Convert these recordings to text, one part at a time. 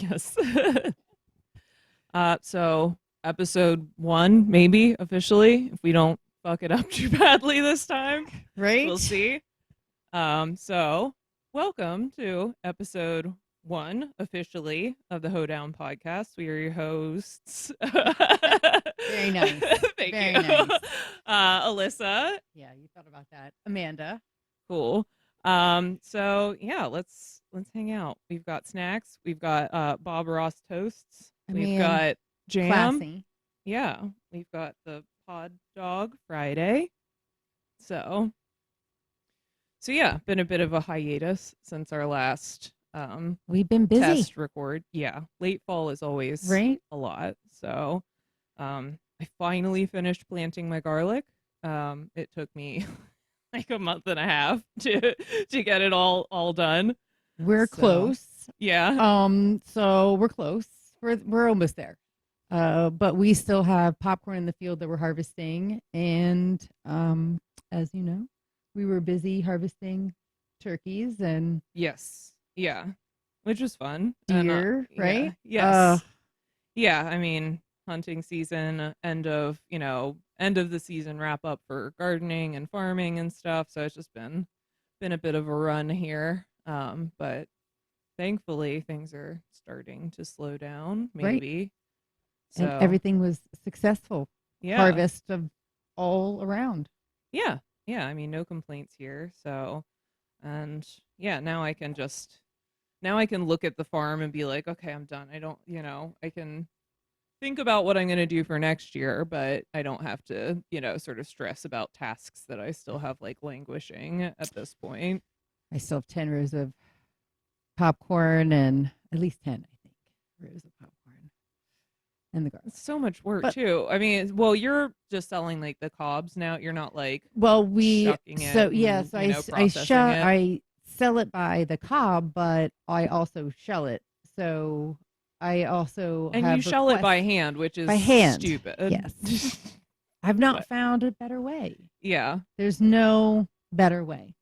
Yes. So episode 1, maybe officially, if we don't fuck it up too badly this time. Right? We'll see. So welcome to episode 1 officially of the Hoedown podcast. We are your hosts. Very nice. Thank Very you. nice. Alyssa. Yeah, you thought about that. Amanda. Cool. So yeah, let's hang out. We've got snacks. We've got Bob Ross toasts. We've got jam. Classy. Yeah, we've got the pod dog Friday. So yeah, been a bit of a hiatus since our last We've been busy. test record. Yeah, late fall is always Right? a lot. So I finally finished planting my garlic. It took me like a month and a half to get it all done. We're So, close. Yeah. So we're close. We're almost there. But we still have popcorn in the field that we're harvesting. And as you know, we were busy harvesting turkeys and Yes. Yeah. Which was fun. deer, right? Yeah. Yes. Yeah, I mean, hunting season, end of the season wrap up for gardening and farming and stuff. So it's just been a bit of a run here. But thankfully things are starting to slow down, Right. maybe. So And everything was successful. yeah. Harvest of all around. Yeah. Yeah. I mean, no complaints here. So, and yeah, now I can look at the farm and be like, okay, I'm done. I don't, I can think about what I'm going to do for next year, but I don't have to, sort of stress about tasks that I still have like languishing at this point. I still have 10 rows of popcorn and at least 10, I think, rows of popcorn in the garden. It's so much work But- too. I mean, well, you're just selling like the cobs now. You're not like Well, shucking it so and, yes, processing it. I sell it by the cob, but I also shell it. So I also And have you shell it by requests- hand, which is by hand. stupid. Yes. I've not But- found a better way. Yeah. There's no better way.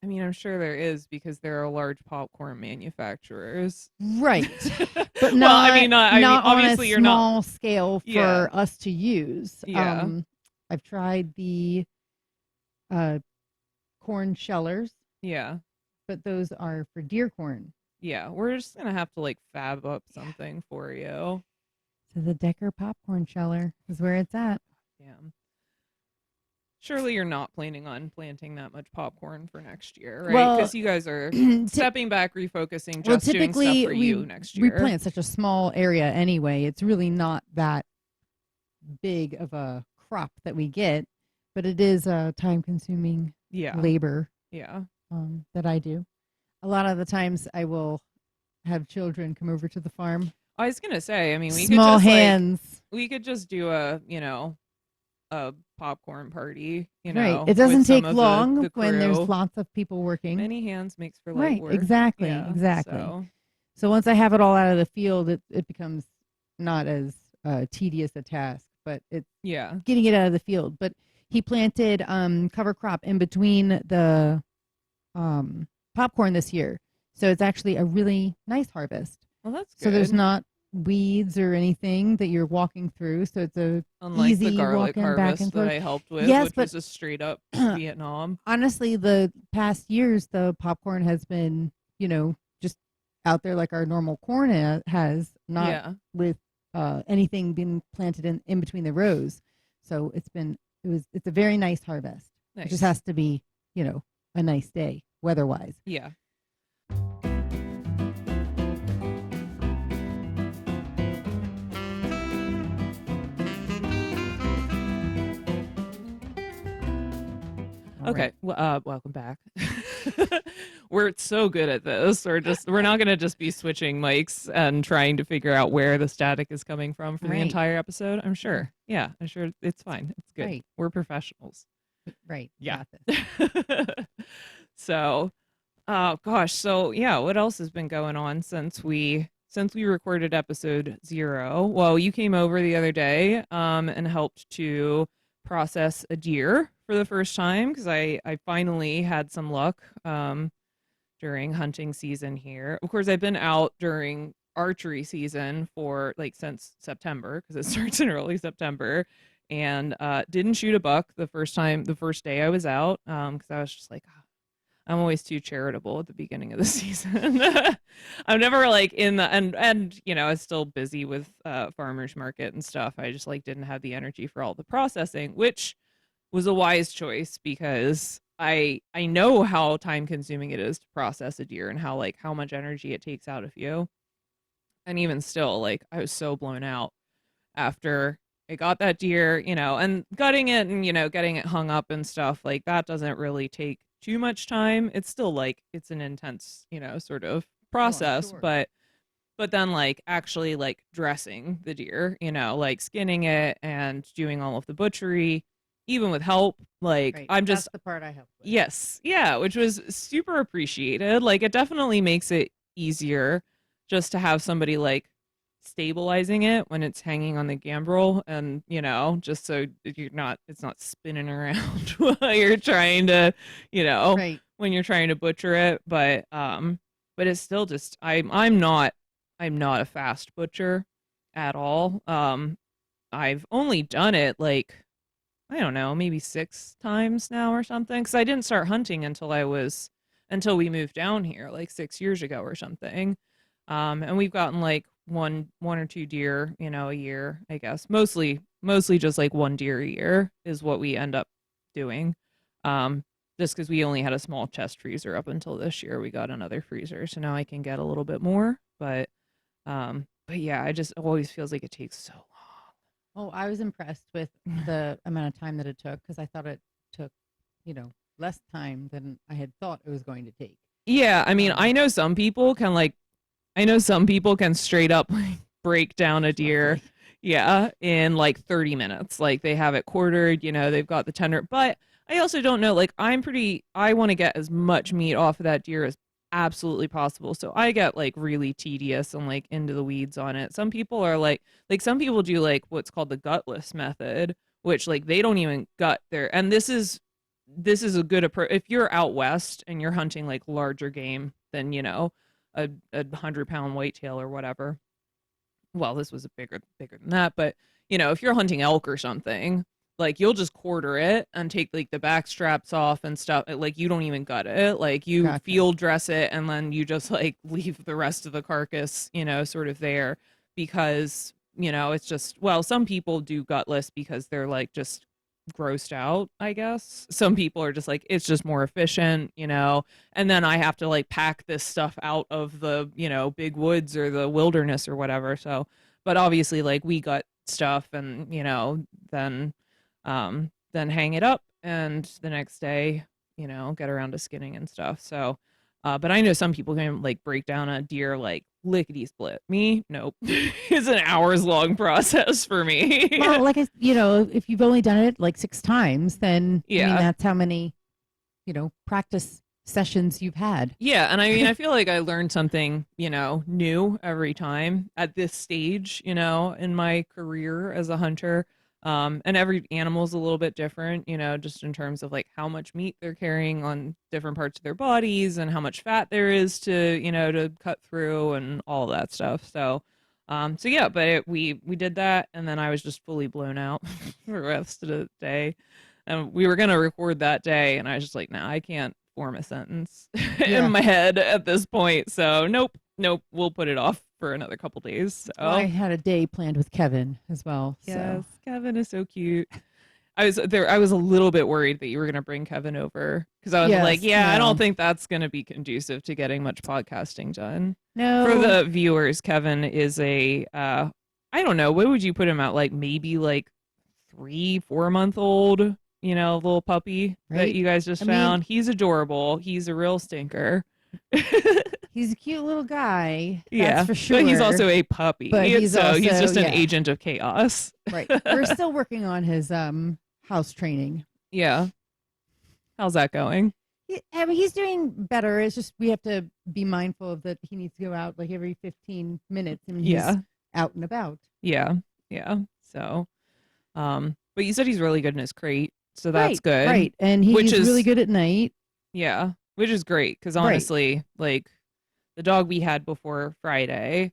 I mean, I'm sure there is because there are large popcorn manufacturers. Right. But Well, not, I mean, obviously on a you're not. small scale for Yeah. us to use. Yeah. I've tried the corn shellers, Yeah. but those are for deer corn. Yeah. We're just going to have to like fab up something for you. So the Decker popcorn sheller is where it's at. Yeah. Surely you're not planning on planting that much popcorn for next year, right? Well, Because you guys are stepping back, refocusing, Well, just doing typically stuff for you next we year. plant such a small area anyway. It's really not that big of a crop that we get, but it is a time-consuming Yeah. labor Yeah. that I do. A lot of the times I will have children come over to the farm. I was going to say, I mean, we Small could just hands. we could just do a popcorn party, Right. It with doesn't some take of long the when there's crew. lots of people working. Many hands makes for light Right. work. Exactly. Yeah, Exactly. So, So once I have it all out of the field, it becomes not as tedious a task, but it's yeah. getting it out of the field. But he planted cover crop in between the popcorn this year. So it's actually a really nice harvest. Well, that's good. So there's not weeds or anything that you're walking through. So it's a Unlike the easy garlic walking back harvest and that forth. I helped with, Yes, which but- was just straight up Vietnam. honestly, the past years, the popcorn has been, just out there like our normal corn has, not Yeah. with anything being planted in between the rows. So it's a very nice harvest. Nice. It just has to be, a nice day weather-wise. Yeah. All Okay. right. Well, welcome back. We're so good at this. We're not going to just be switching mics and trying to figure out where the static is coming from for the Right. entire episode. I'm sure. Yeah, I'm sure it's fine. It's good. Right. We're professionals. Right. Yeah. Got this. So, oh gosh. So yeah, what else has been going on since we recorded episode 0? Well, you came over the other day and helped to process a deer for the first time because I finally had some luck during hunting season here. Of course, I've been out during archery season for like since September because it starts in early September, and didn't shoot a buck the first day I was out, because I was just like, "Ah, I'm always too charitable at the beginning of the season. I'm never like in the and you know, I was still busy with farmers market and stuff. I just like didn't have the energy for all the processing, which was a wise choice because I know how time consuming it is to process a deer and how much energy it takes out of you. And even still, like I was so blown out after I got that deer, you know, and gutting it and, you know, getting it hung up and stuff. Like that doesn't really take too much time. It's still like it's an intense, you know, sort of Oh, I'm process, sure. but then like actually like dressing the deer, you know, like skinning it and doing all of the butchery, even with help, like Right. I'm That's just the part I helped with. yes, yeah, which was super appreciated. Like it definitely makes it easier just to have somebody like stabilizing it when it's hanging on the gambrel and, you know, just so you're not it's not spinning around while you're trying to, you know, Right. when you're trying to butcher it, but it's still just I'm not a fast butcher at all. I've only done it like I don't know, maybe 6 times now or something. Because I didn't start hunting until we moved down here, like 6 years ago or something. And we've gotten like one or two deer, you know, a year, I guess. Mostly just like one deer a year is what we end up doing. Um, just because we only had a small chest freezer up until this year, we got another freezer, so now I can get a little bit more. But yeah, I just always feels like it takes so long. Oh, I was impressed with the amount of time that it took because I thought it took, less time than I had thought it was going to take. Yeah, I mean, Um, I know some people can straight up like break down a deer, roughly. yeah, in like 30 minutes. Like they have it quartered, you know, they've got the tender. But I also don't know, like I want to get as much meat off of that deer as absolutely possible. So I get like really tedious and like into the weeds on it. Some people are like some people do like what's called the gutless method, which like they don't even gut their, and this is a good approach if you're out west and you're hunting like larger game than, you know, a 100 pound whitetail or whatever. Well, this was a bigger than that, but you know, if you're hunting elk or something, like you'll just quarter it and take like the back straps off and stuff. Like you don't even gut it. Like you Gotcha. field dress it and then you just like leave the rest of the carcass, you know, sort of there because, you know, it's just well, some people do gutless because they're like just grossed out, I guess. Some people are just like it's just more efficient, you know. And then I have to like pack this stuff out of the, you know, big woods or the wilderness or whatever. So, but obviously like we got stuff and, you know, then hang it up and the next day, you know, get around to skinning and stuff. So, but I know some people can like break down a deer like lickety split. Me, nope. It's an hours long process for me. Well, like if you've only done it like 6 times, then I mean Yeah. that's how many, practice sessions you've had. Yeah, and I mean, I feel like I learned something, you know, new every time at this stage, you know, in my career as a hunter. And every animal's a little bit different, you know, just in terms of like how much meat they're carrying on different parts of their bodies and how much fat there is to, you know, to cut through and all that stuff. So yeah, but we did that, and then I was just fully blown out for the rest of the day. And we were gonna record that day, and I was just like, nah, I can't form a sentence in Yeah. my head at this point. So nope, we'll put it off for another couple days. Well, I So had a day planned with Kevin as well. So yes, Kevin is so cute. I was a little bit worried that you were gonna bring Kevin over because I was like, yes, yeah, I don't no, think that's gonna be conducive to getting much podcasting done. For no, the viewers, Kevin is a I don't know, what would you put him at? Like maybe like 3 4 month old, you know, little puppy that right? you guys just I mean, found. He's adorable. He's a real stinker. he's a cute little guy, that's Yeah, for but he's sure. also a But puppy, he's so he's also, just an yeah, agent of chaos. right. We're still working on his house training. Yeah, how's that going? I mean, he's doing better. It's just we have to be mindful of that he needs to go out like every 15 minutes and he's Yeah, out and about. yeah, yeah. So but you said he's really good in his crate, so that's Right, good. right. And Which he's really is good at night. yeah, which is great because Right. honestly, like the dog we had before Friday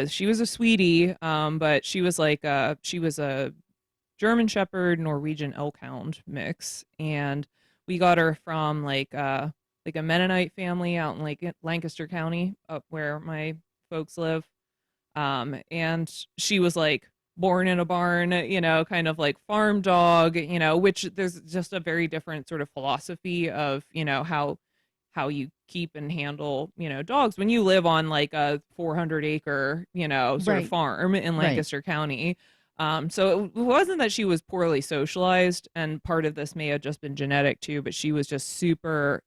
she was a sweetie, but she was a German Shepherd Norwegian Elkhound mix, and we got her from like a Mennonite family out in like Lancaster County, up where my folks live. And she was like born in a barn, kind of like farm dog, which there's just a very different sort of philosophy of, how you keep and handle, dogs when you live on like a 400-acre, sort of Right. farm in Right. Lancaster County. So it wasn't that she was poorly socialized, and part of this may have just been genetic too, but she was just super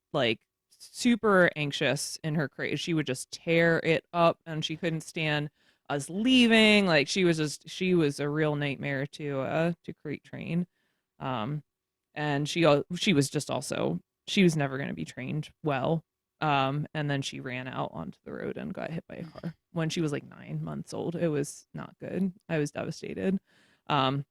anxious in her crate. She would just tear it up, and she couldn't stand us leaving. Like she was a real nightmare to crate train. Um, and she was just also she was never going to be trained well. And then she ran out onto the road and got hit by a car when she was like 9 months old. It was not good. I was devastated. Um,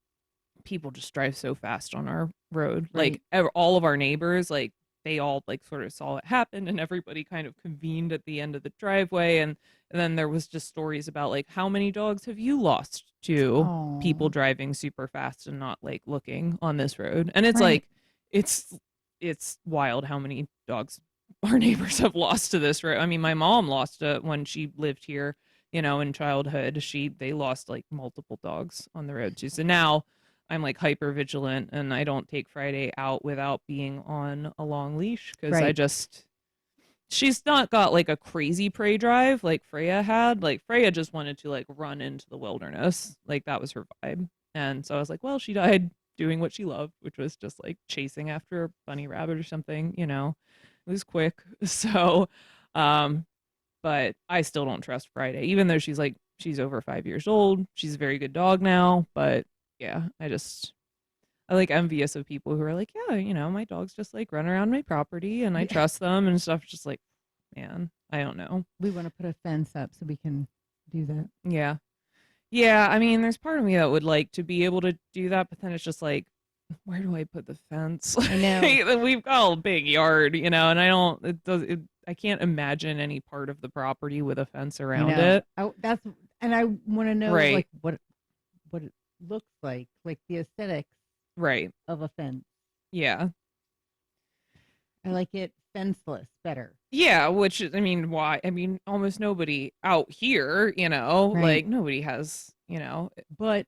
People just drive so fast on our road. Right. Like all of our neighbors, like they all like sort of saw it happen, and everybody kind of convened at the end of the driveway. And then there was just stories about like, how many dogs have you lost to people Oh. driving super fast and not like looking on this road? And it's Right. like it's it's wild how many dogs our neighbors have lost to this road. I mean, my mom lost it when she lived here, in childhood. They lost like multiple dogs on the road too. So now I'm like hyper vigilant, and I don't take Friday out without being on a long leash, because Right. she's not got like a crazy prey drive like Freya had. Like Freya just wanted to like run into the wilderness. Like that was her vibe. And so I was like, well, she died doing what she loved, which was just like chasing after a bunny rabbit or something. It was quick. So, um, but I still don't trust Friday, even though she's over 5 years old. She's a very good dog now, but yeah, I like envious of people who are like, yeah, my dogs just like run around my property and I Yeah. trust them and stuff. Just like, man, I don't know. We want to put a fence up so we can do that. Yeah. Yeah. I mean, there's part of me that would like to be able to do that, but then it's just like, where do I put the fence? I know. We've got a big yard, and I don't, I can't imagine any part of the property with a fence I around know. it. And I want to know Right. like what it looks like the aesthetics Right. of a fence. Yeah. I like it fenceless better. Yeah, which I mean, why? I mean, almost nobody out here, Right. like nobody has, But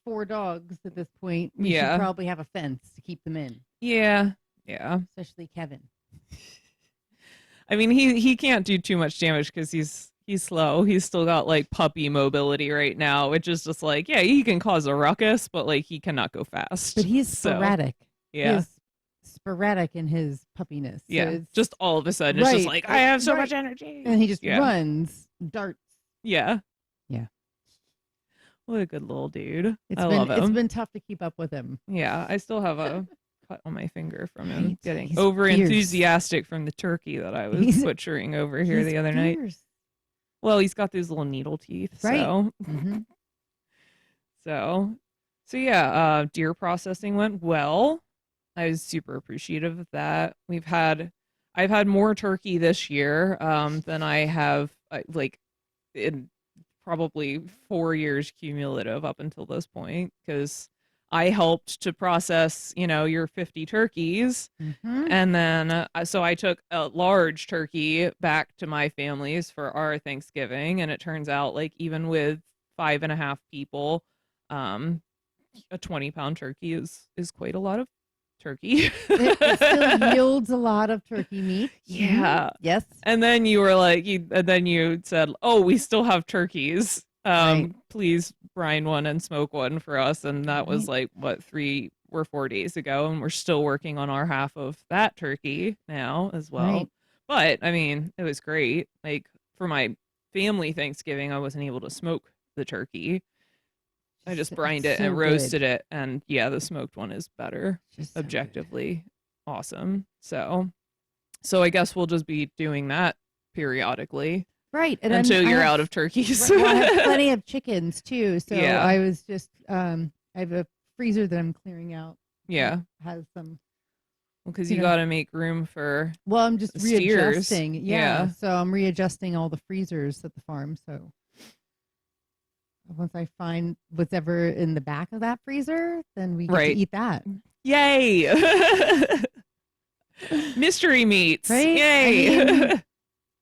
4 dogs at this point, we should yeah, probably have a fence to keep them in, yeah, yeah. especially Kevin. I mean, he can't do too much damage because he's slow. He's still got like puppy mobility right now, which is just like, yeah, he can cause a ruckus, but like he cannot go But fast. he's So sporadic. He yeah, is sporadic in his puppiness. So yeah. it's Just all of a sudden, it's just right. like I have so much Right. energy. And he just Yeah, runs, darts. yeah. Yeah. What a good little dude. It's I been love it's him. been tough to keep up with him. Yeah, I still have a cut on my finger from him Right. getting He's over fierce. enthusiastic from the turkey that I was He's butchering over here he's the other night. fierce. Well, he's got those little needle teeth, Right. so Mm-hmm. so so yeah, deer processing went well. I was super appreciative of that. I've had more turkey this year than I have like in probably 4 years cumulative up until this point, because I helped to process, your 50 turkeys. Mm-hmm. And then, so I took a large turkey back to my family's for our Thanksgiving. And it turns out, like, even with 5.5 people, um, a 20-pound turkey is quite a lot of turkey. It still yields a lot of turkey meat. Mm-hmm. Yeah. Yes. And then you were like, and then you said, "Oh, we still have turkeys. Right. Please brine one and smoke one for us." And that was Right. like what, 3 or 4 days ago, and we're still working on our half of that turkey now as well. Right. But I mean, it was great. Like for my family Thanksgiving, I wasn't able to smoke the turkey. I just brined It's it so and roasted good. it, and yeah, the smoked one is better, Just so good. objectively awesome. So I guess we'll just be doing that periodically Right. And until I you're have out of turkeys. well, I have plenty of chickens too. So Yeah. I was just I have a freezer that I'm clearing out that Yeah. has some, Well, because you you know, got to make room for well, I'm just the steers. readjusting. Yeah. Yeah. So I'm readjusting all the freezers at the farm. So once I find what's ever in the back of that freezer, then we get to Right. eat that. Yay. Mystery meats. Right? I Yay. mean,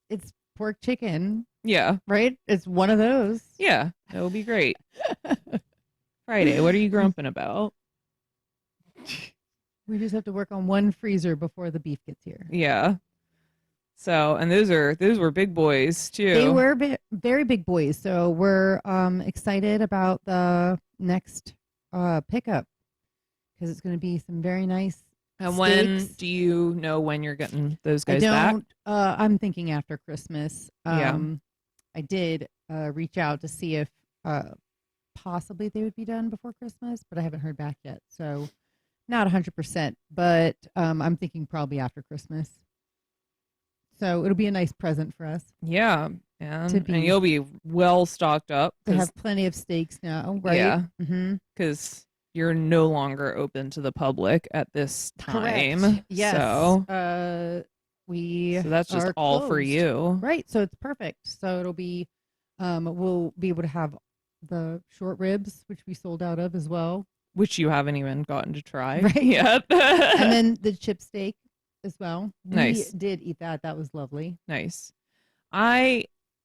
it's pork chicken, Yeah. right? It's one of those. Yeah. That would be great. Friday, what are you grumping about? We just have to work on one freezer before the beef gets here. Yeah. So, and those were big boys too. They were very big boys. So we're excited about the next pickup because it's going to be some very nice. And steaks. when do you know when you're getting those guys back? I'm thinking after Christmas. Yeah. I did reach out to see if possibly they would be done before Christmas, but I haven't heard back yet. So not 100%, but I'm thinking probably after Christmas. So it'll be a nice present for us. Yeah. And you'll be well stocked up. We have plenty of steaks now, right? Yeah. Because you're no longer open to the public at this time. Correct. Yes. So that's just all for you. Right. So it's perfect. So it'll be we'll be able to have the short ribs, which we sold out of as well. Which you haven't even gotten to try right. yet. And then the chip steak as well. Nice. We did eat that. That was lovely. Nice.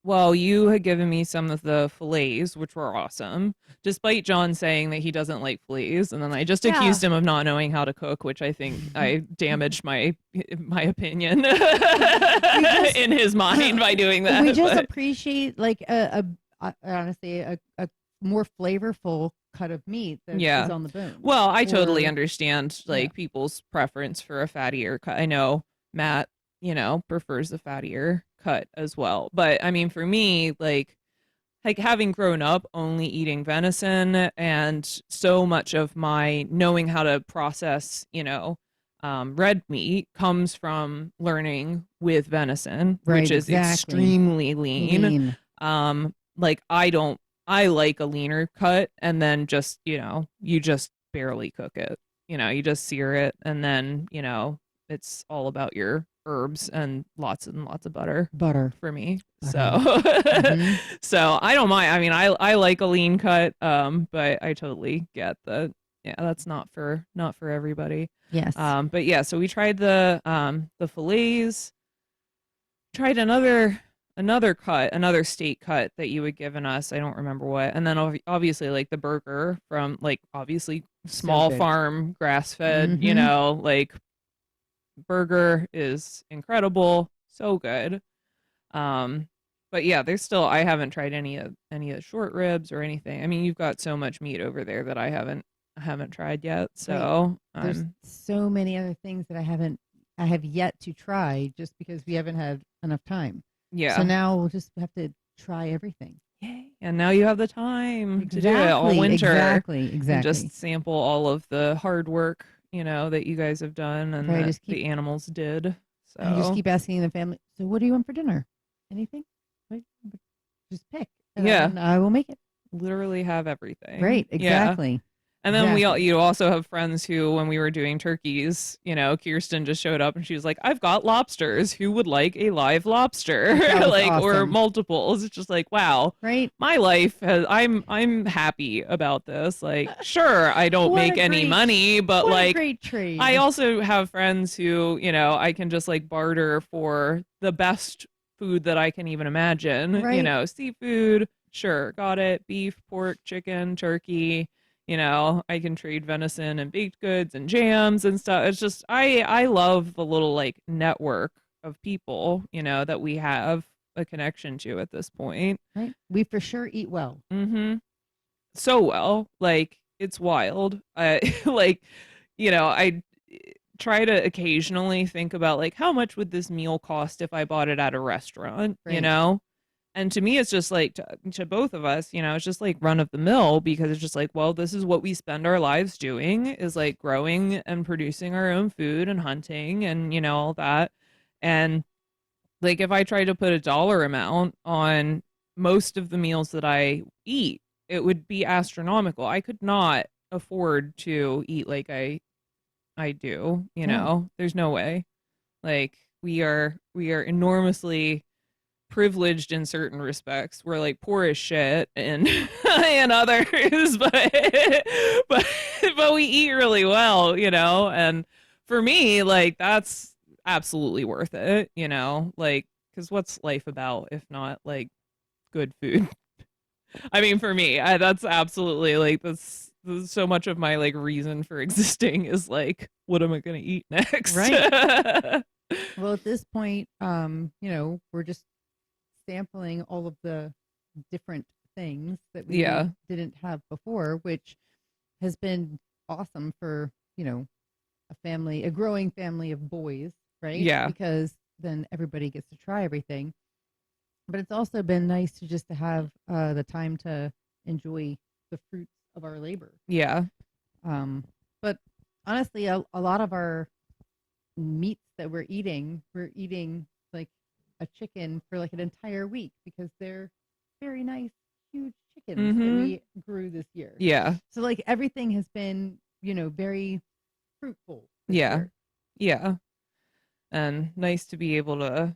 Well, you had given me some of the fillets, which were awesome, despite John saying that he doesn't like fillets. And then I just accused him of not knowing how to cook, which I think I damaged my opinion in his mind by doing that. We just appreciate like honestly a more flavorful cut of meat that is on the bone. Well, I totally understand people's preference for a fattier cut. I know Matt, prefers the fattier cut as well. But I mean, for me, like having grown up only eating venison, and so much of my knowing how to process, red meat comes from learning with venison, which is extremely lean. I like a leaner cut, and then just, you just barely cook it. You just sear it, and then, it's all about your herbs and lots of butter for me. So so I don't mind. I mean, I like a lean cut, but I totally get that's not for everybody. Yes. But yeah, so we tried the fillets, tried another steak cut that you had given us. I don't remember what. And then obviously like the burger from obviously small farm grass fed, burger is incredible, so good. But yeah, I haven't tried any of the short ribs or anything. I mean, you've got so much meat over there that I haven't tried yet. So there's so many other things that I have yet to try just because we haven't had enough time. Yeah. So now we'll just have to try everything. Yay. And now you have the time to do it all winter. Exactly. And just sample all of the hard work, that you guys have done and that the animals did. So I just keep asking the family, so what do you want for dinner? Anything? Just pick. And I will make it. Literally have everything. Right. Exactly. Yeah. And then you also have friends who, when we were doing turkeys, Kirsten just showed up and she was like, I've got lobsters. Who would like a live lobster? Awesome. Or multiples. It's just like, wow. Right. My life I'm happy about this. Like, sure, I don't make any money, but a great trade. I also have friends who, I can just barter for the best food that I can even imagine. Right. Seafood. Sure. Got it. Beef, pork, chicken, turkey. I can trade venison and baked goods and jams and stuff. It's just, I love the little network of people, that we have a connection to at this point. Right. We for sure eat well. Mm-hmm. So well, it's wild. I try to occasionally think about how much would this meal cost if I bought it at a restaurant, And to me, it's just to both of us, it's just run of the mill, because it's just well, this is what we spend our lives doing, is growing and producing our own food and hunting and, all that. And if I try to put a dollar amount on most of the meals that I eat, it would be astronomical. I could not afford to eat like I do, There's no way. We are enormously privileged in certain respects. We're like poor as shit and and others, but but we eat really well, you know. And for me, like that's absolutely worth it, you know. Like, because what's life about if not like good food? I mean, for me, that's absolutely like that's so much of my like reason for existing is like, what am I gonna eat next? Right. Well, at this point, we're just sampling all of the different things that we Yeah, didn't have before, which has been awesome for, a growing family of boys, right? yeah, Because then everybody gets to try everything. But it's also been nice to just to have the time to enjoy the fruits of our labor. yeah, But honestly, a lot of our meats that we're eating like a chicken for like an entire week because they're very nice, huge chickens that mm-hmm, we grew this year. yeah, So like everything has been, very fruitful this yeah, year. yeah, and nice to be able to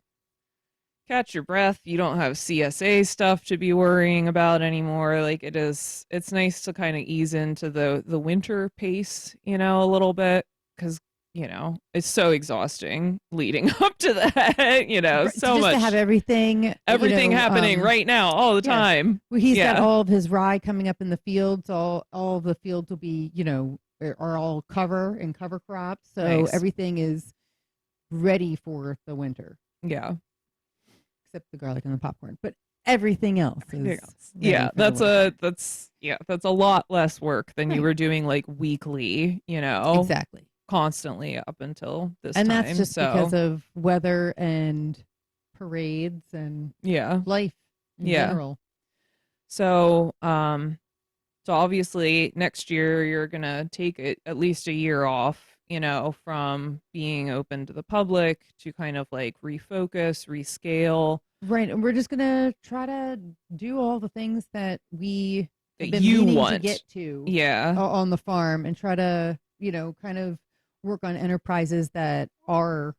catch your breath. You don't have CSA stuff to be worrying about anymore. Like it's nice to kind of ease into the winter pace, you know, a little bit because you know it's so exhausting leading up to that. You know, so Just to have much everything happening right now all the yeah. time. Well, he's got Yeah, all of his rye coming up in the fields. All of the fields will be, are all cover crops. So nice. everything is ready for the winter, Yeah. except the garlic and the popcorn. But everything else is ready Yeah, for the winter. that's a lot less work than you Right. were doing like weekly, you know, Exactly. constantly up until this And that's time. just because So, of weather and parades and yeah. life in Yeah. general. So, so obviously next year you're going to take at least a year off, you know, from being open to the public to kind of like refocus, rescale Right. And we're just going to try to do all the things that we have that been you meaning to want. get to Yeah. on the farm and try to, kind of work on enterprises that are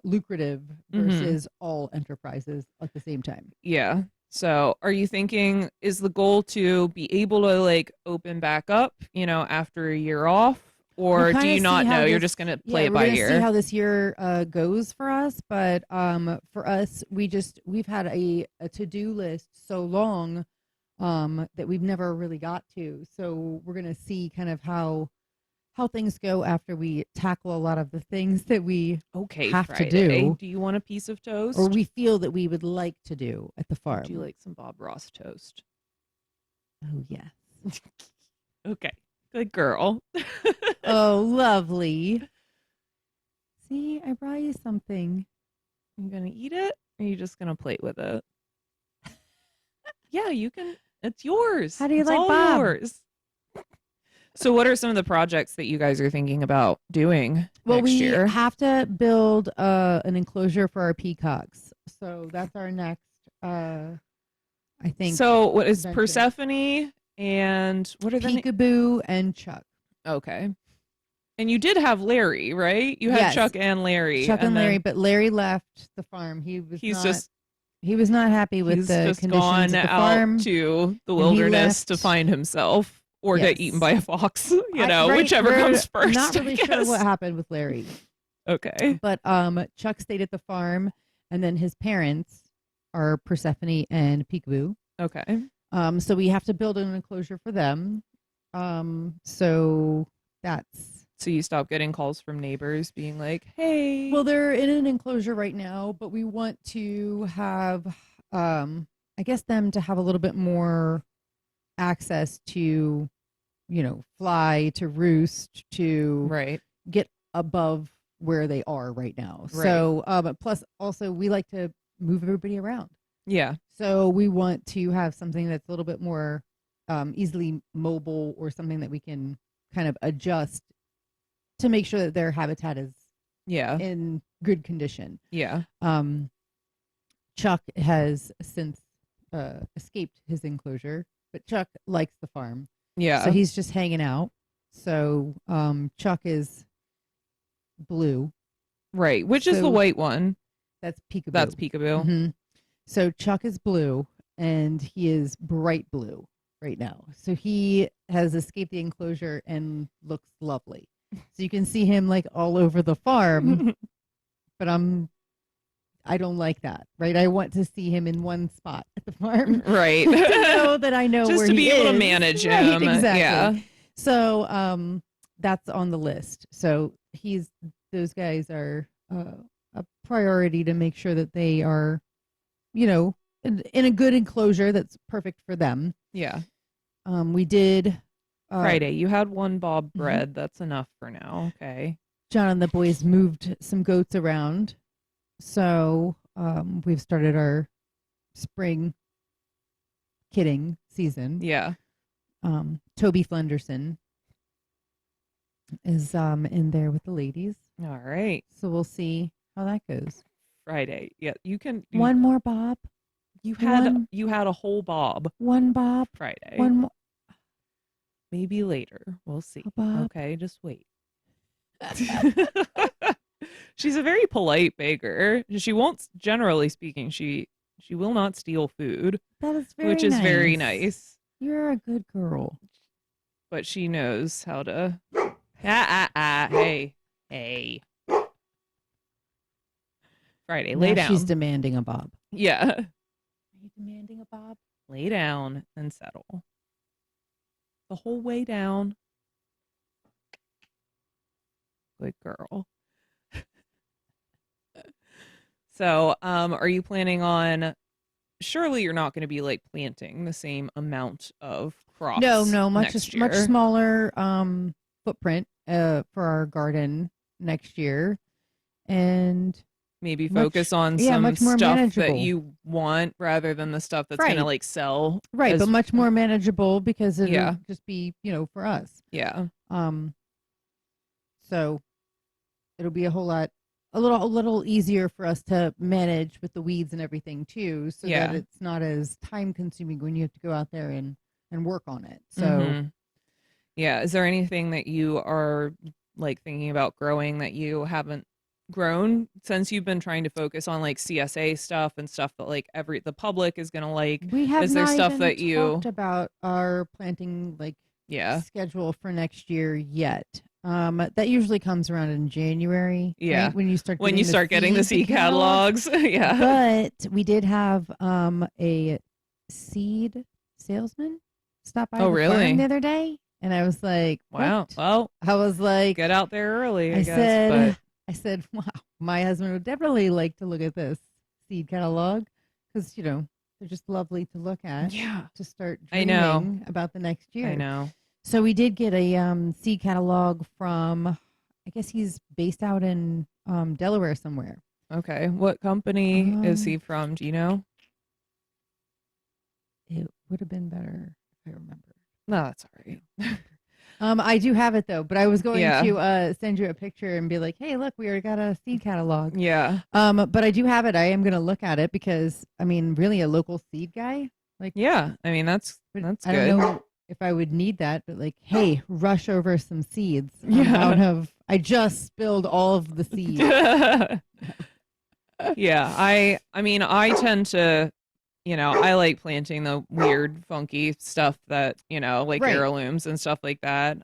lucrative Mhm. versus all enterprises at the same time. Yeah. So, are you thinking is the goal to be able to like open back up, you know, after a year off? We'll Or do kind you of see not how know? You're this, just going to play yeah, it we're by going to see ear? how this year goes for us. But for us, we've had a to-do list so long that we've never really got to. So we're going to see kind of how things go after we tackle a lot of the things that we Okay, have to Friday. do Do you want a piece of or toast? we feel that we would like to do at the Would you farm. like some Bob Ross toast? Oh, yes. Okay. Good girl. Oh, lovely. See, I brought you something. You gonna eat it? Or are you just gonna play with it? Yeah, you can. It's yours. How do you It's like all Bob? yours. So, what are some of the projects that you guys are thinking about doing Well, next we year? have to build an enclosure for our peacocks. So that's our next, I think, So, what is venture. Persephone and what are the Peekaboo and Chuck. Okay. And you did have Larry, right? You had Yes, Chuck and Larry, Chuck and and Larry, then but Larry left the farm. he's just He was not happy with he's the just conditions gone at the out farm, to the and he wilderness to left. find himself or get eaten Yes, by a fox, you I know, right. whichever We're comes not first, I really sure what guess. happened with Larry, Okay. but Chuck stayed at the farm, and then his parents are Persephone and Peekaboo. Okay. So we have to build an enclosure for them. So that's So you stop getting calls from neighbors being like, "Hey." well, they're in an enclosure right now, but we want to have, I guess, them to have a little bit more access to, fly, to roost, to Right. get above where they are right now. Right. So, plus also we like to move everybody around. Yeah. So we want to have something that's a little bit more easily mobile or something that we can kind of adjust to make sure that their habitat is Yeah. in good condition. Yeah. Chuck has since escaped his enclosure, but Chuck likes the farm. So Yeah. he's just hanging out. So Chuck is blue. Right. Which is the So white one? that's Peekaboo. That's Peekaboo. hmm So Chuck is blue and he is bright blue right now. So he has escaped the enclosure and looks lovely. So you can see him like all over the farm, but I don't like that, right? I want to see him in one spot at the farm, Right. to know that I know Just where to he be able to is. manage Right, him. exactly. Yeah. So that's on the list. So those guys are a priority to make sure that they are, in a good enclosure that's perfect for them. Yeah. We did Friday, you had one bob mhm. bread. That's enough for now. Okay. John and the boys moved some goats around. So we've started our spring kidding season. Yeah. Toby Flenderson is in there with the ladies. All right. So we'll see how that goes. Friday. Yeah, One more bob. You had a whole bob. One bob. Friday. One more. Maybe later. We'll see. Bob. Okay, just wait. She's a very polite baker. She won't, generally speaking, she will not steal food. That is very which is very nice. You're a good girl. But she knows how to. Hey. Friday, lay down. She's demanding a bob. Yeah. Are you demanding a bob? Lay down and settle. The whole way down. Good girl. So, are you planning on? Surely you're not going to be like planting the same amount of crops. No, much smaller footprint for our garden next year, and maybe focus on some stuff manageable. That you want rather than the stuff that's going to like sell. Right, but much more manageable because it'll just be for us. Yeah. So it'll be a little easier for us to manage with the weeds and everything too, so that it's not as time consuming when you have to go out there and work on it. So yeah, is there anything that you are like thinking about growing that you haven't grown since you've been trying to focus on like CSA stuff and stuff that like the public is gonna like? We have is there not stuff even that you talked about our planting schedule for next year yet? That usually comes around in January. Yeah, right? When you start getting the seed catalogs. Yeah, but we did have a seed salesman stop by the farm the other day, and I was like, wow. What? Well, I was like, get out there early. I guess. I said, wow, my husband would definitely like to look at this seed catalog because they're just lovely to look at. Yeah, to start dreaming about the next year. I know. So we did get a seed catalog from, I guess he's based out in Delaware somewhere. Okay. What company is he from? Do you know? It would have been better if I remember. No, that's all right. I do have it though, but I was going to send you a picture and be like, hey, look, we already got a seed catalog. Yeah. But I do have it. I am going to look at it because, I mean, really a local seed guy. Like, yeah, I mean, that's good. I don't know if I would need that, but like, hey, rush over some seeds. I just spilled all of the seeds. Yeah, I mean, I tend to, I like planting the weird, funky stuff that, like heirlooms and stuff like that.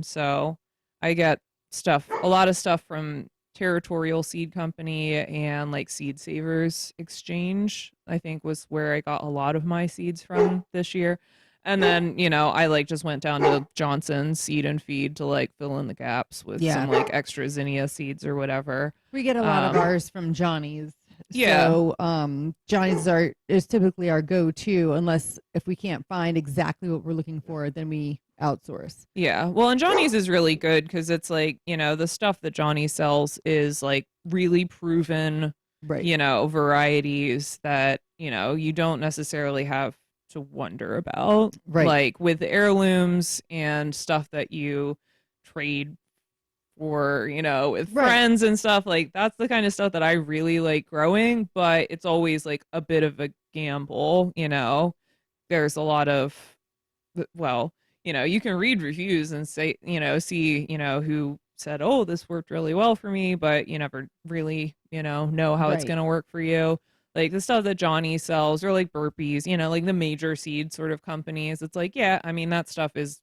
So I get a lot of stuff from Territorial Seed Company and like Seed Savers Exchange, I think was where I got a lot of my seeds from this year. And then, I like just went down to Johnson's Seed and Feed to like fill in the gaps with some like extra zinnia seeds or whatever. We get a lot of ours from Johnny's. Yeah. So Johnny's is typically our go-to unless if we can't find exactly what we're looking for, then we outsource. Yeah. Well, and Johnny's is really good because it's like, the stuff that Johnny sells is like really proven, varieties that, you don't necessarily have to wonder about, like with heirlooms and stuff that you trade for, with friends and stuff. Like that's the kind of stuff that I really like growing, but it's always like a bit of a gamble. There's a lot of, well, you can read reviews and say, see, who said, oh, this worked really well for me, but you never really, know how it's going to work for you. like the stuff that Johnny sells, or like Burpees, like the major seed sort of companies. It's like, yeah, I mean, that stuff is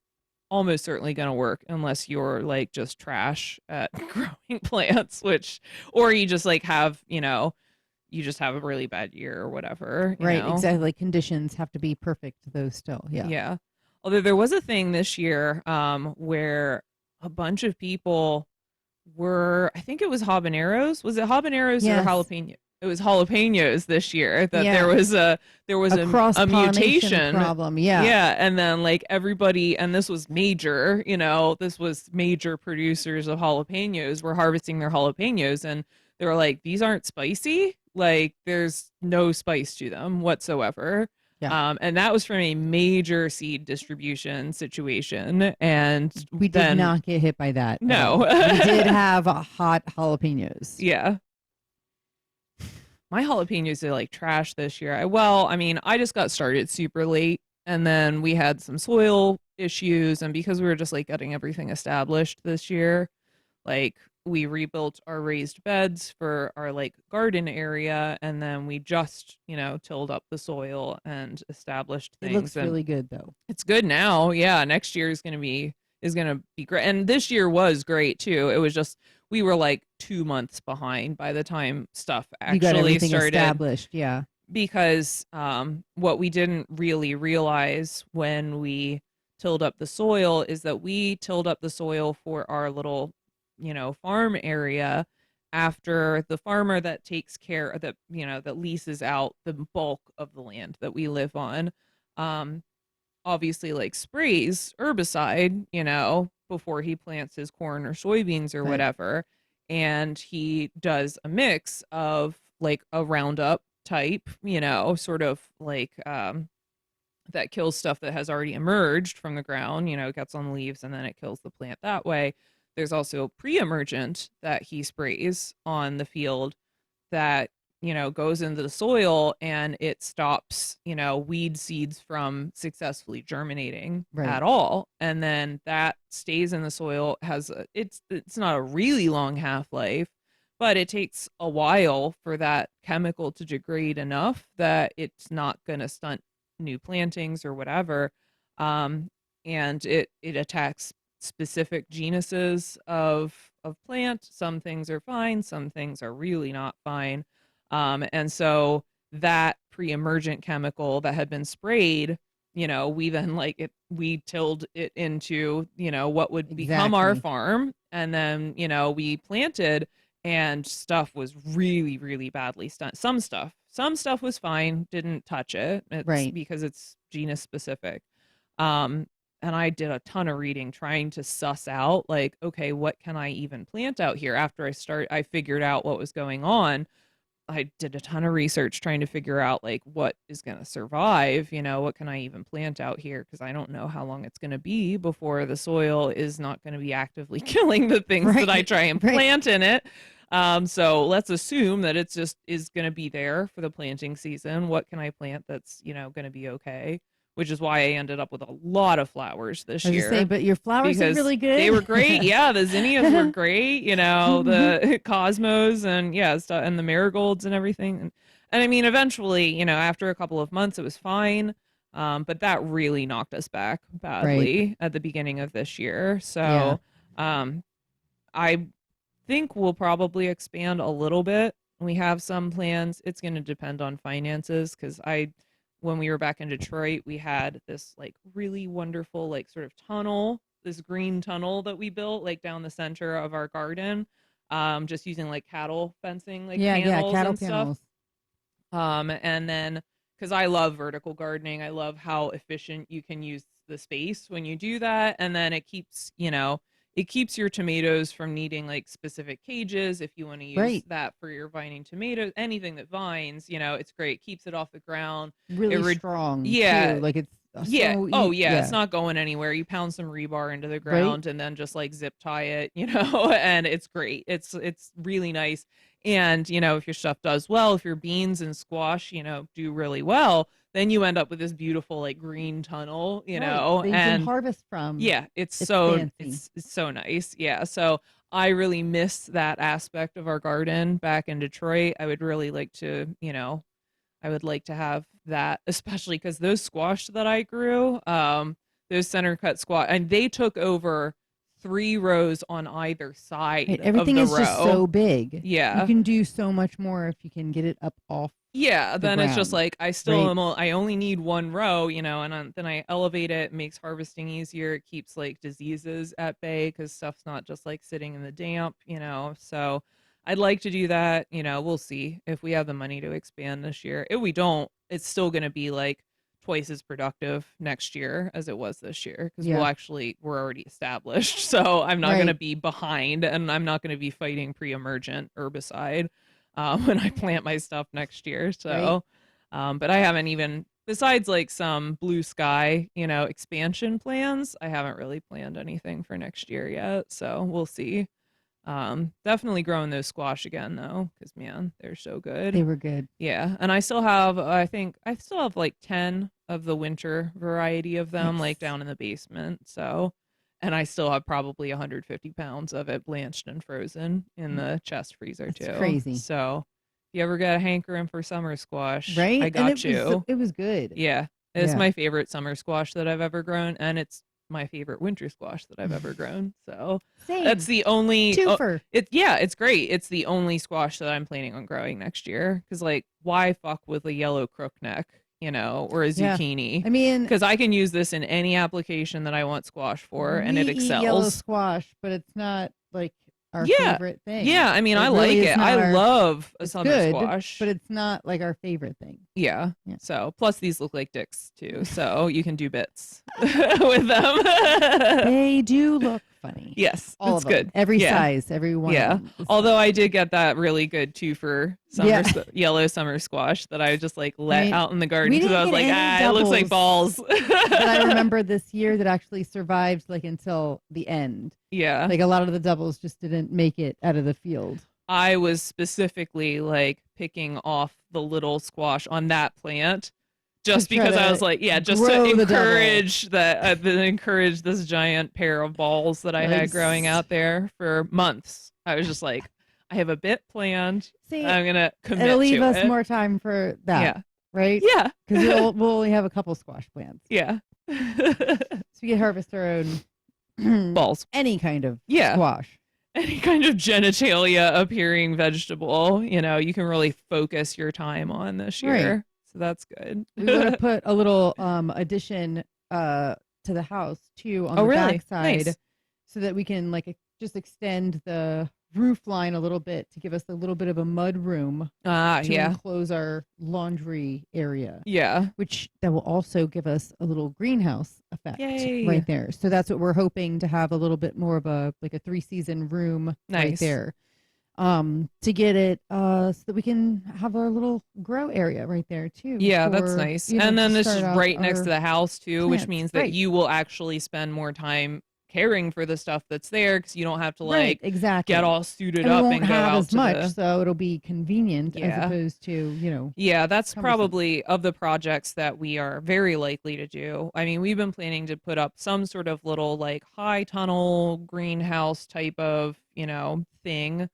almost certainly going to work unless you're like just trash at growing plants, which, or you just like have, you just have a really bad year or whatever, Right, exactly. Conditions have to be perfect though still. Yeah. Yeah. Although there was a thing this year where a bunch of people were, I think it was habaneros. Was it habaneros or Yes. jalapeno? It was jalapenos this year that Yeah. there was A cross a pollination mutation. problem. Yeah. Yeah, and then like everybody, and this was major, this was major producers of jalapenos were harvesting their jalapenos, and they were like, these aren't spicy. Like there's no spice to them whatsoever. Yeah. And that was from a major seed distribution situation. And We did then not get hit by that. no, We did have hot jalapenos. yeah. My jalapenos are like trash this year. I mean, I just got started super late, and then we had some soil issues, and because we were just like getting everything established this year, like we rebuilt our raised beds for our like garden area, and then we just, tilled up the soil and established It things. looks And really good though. it's good now. Yeah, next year is gonna be great. And this year was great too. It was just we were like 2 months behind by the time stuff You got actually everything started, established. Yeah. because what we didn't really realize when we tilled up the soil is that we tilled up the soil for our little, farm area after the farmer that takes care that, that leases out the bulk of the land that we live on, um, obviously like sprays herbicide, before he plants his corn or soybeans or Right. whatever. And he does a mix of like a Roundup type, sort of like that kills stuff that has already emerged from the ground, it gets on the leaves and then it kills the plant that way. There's also pre-emergent that he sprays on the field that, goes into the soil and it stops, weed seeds from successfully germinating Right. at all. And then that stays in the soil, it's not a really long half-life, but it takes a while for that chemical to degrade enough that it's not going to stunt new plantings or whatever. And it attacks specific genuses of plant. Some things are fine, some things are really not fine. And so that pre-emergent chemical that had been sprayed, we then we tilled it into, what would become our farm. And then, we planted, and stuff was really, really badly stunned. Some stuff was fine, didn't touch it. It's Right. because it's genus specific. And I did a ton of reading trying to suss out like, okay, what can I even plant out here? After I figured out what was going on. I did a ton of research trying to figure out like what is going to survive, what can I even plant out here? Because I don't know how long it's going to be before the soil is not going to be actively killing the things that I try and plant in it. So let's assume that it's just is going to be there for the planting season. What can I plant that's, going to be okay? Which is why I ended up with a lot of flowers this year. Say, but your flowers are really good. They were great. Yeah, the zinnias were great. The cosmos and and the marigolds and everything. And I mean, eventually, after a couple of months, it was fine. But that really knocked us back badly at the beginning of this year. So, I think we'll probably expand a little bit. We have some plans. It's going to depend on finances because when we were back in Detroit, we had this like really wonderful like sort of tunnel, this green tunnel that we built like down the center of our garden, just using like cattle fencing, like panels cattle and panels. Stuff. And then because I love vertical gardening, I love how efficient you can use the space when you do that, and then it keeps your tomatoes from needing like specific cages if you want to use that for your vining tomatoes. Anything that vines, it's great. Keeps it off the ground. Really strong. Yeah. Too. Like it's it's not going anywhere. You pound some rebar into the ground and then just like zip tie it, and it's great. It's really nice. And if your stuff does well, if your beans and squash, do really well, then you end up with this beautiful like green tunnel, that you and can harvest from. Yeah, it's so nice. Yeah, so I really miss that aspect of our garden back in Detroit. I would really like to, I would like to have that, especially because those squash that I grew, those center cut squash, and they took over 3 rows on either Right. side of Everything the is just so row. big. You Yeah. can do so much more if you can get it up off Yeah, the then it's just ground, like I still right? am. I only need 1 row, and then I elevate it, makes harvesting easier. It keeps like diseases at bay because stuff's not just like sitting in the damp. So I'd like to do that. We'll see if we have the money to expand this year. If we don't, it's still going to be like twice as productive next year as it was this year because Yeah. we're already established. So I'm not going to Right. be behind, and I'm not going to be fighting pre-emergent herbicide when I plant my stuff next year. Right. So, but I haven't even, besides like some blue sky, expansion plans, I haven't really planned anything for next year yet. So we'll see. Definitely growing those squash again though, because man, they're so good. They were good. Yeah. And I still have like 10 of the winter variety of them, like Nice. down in the basement. So, and I still have probably 150 pounds of it blanched and frozen in the chest freezer That's too. crazy. So, if you ever get a hankering for summer squash, I Right? And got you. it was good. Yeah. It's Yeah. my favorite summer squash that I've ever grown, and it's my favorite winter squash that I've ever grown. So, that's Same. the only Twofer. it's great. It's the only squash that I'm planning on growing next year cuz like why fuck with a yellow crookneck, or a Yeah. zucchini? I mean, Cuz I can use this in any application that I want squash for and we it eat yellow excels. squash, but it's not like our Yeah. favorite thing. Yeah, I mean I It like really is it. I not our love a it's summer good, squash. but it's not like our favorite thing. Yeah. Yeah. So, plus these look like dicks too, so you can do bits with them. They do look funny. Yes, All it's of them. good. Every Yeah. size, every one Yeah. of them. is Although funny. I did get that really good two for Yeah. yellow summer squash that I just like I let mean, out in the garden we because I didn't was get like, any it looks like doubles balls. that I remember this year that actually survived like until the end. Yeah. Like a lot of the doubles just didn't make it out of the field. I was specifically like picking off the little squash on that plant just To try because I to was like, yeah, just to grow the double. encourage this giant pair of balls that I had growing Nice. out there for months. I was just like, I have a bit planned. See, I'm gonna commit it'll leave to us it. more time for that, Yeah. right? Yeah. Because we'll only have a couple squash plants. Yeah. So we can harvest our own Balls. any kind of Yeah. squash. Any kind of genitalia appearing vegetable, you can really focus your time on this year. Right. So that's good. We want to put a little addition to the house too on the really? back side, Nice. so that we can like just extend the roof line a little bit to give us a little bit of a mud room to Yeah. enclose our laundry area, Yeah. which that will also give us a little greenhouse effect Yay. right there. So that's what we're hoping to have, a little bit more of a 3-season room right Nice. there. To get it so that we can have our little grow area right there too. Yeah, that's for, nice. you know, And then to this is start off right next to our the house too, which plants. means that Right. you will actually spend more time caring for the stuff that's there because you don't have to Right, like exactly. get all suited And we up won't and go have out as to much, the so it'll be convenient as Yeah. opposed to, Yeah, that's cumbersome. probably of the projects that we are very likely to do. I mean, we've been planning to put up some sort of little like high tunnel greenhouse type of, thing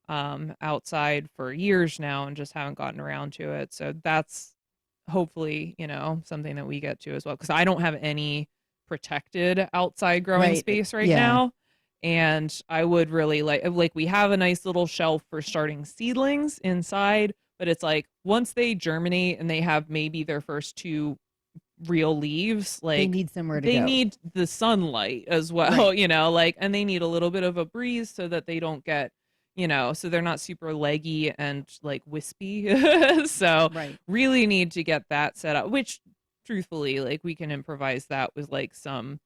outside for years now and just haven't gotten around to it. So that's hopefully, something that we get to as well because I don't have any protected outside growing Right. space right Yeah. now. And I would really like we have a nice little shelf for starting seedlings inside, but it's like once they germinate and they have maybe their first 2 real leaves, They like need somewhere to they go. need the sunlight as well, Right. and they need a little bit of a breeze so that they don't get, so they're not super leggy and like wispy. So Right. really need to get that set up, which truthfully, like we can improvise that with like some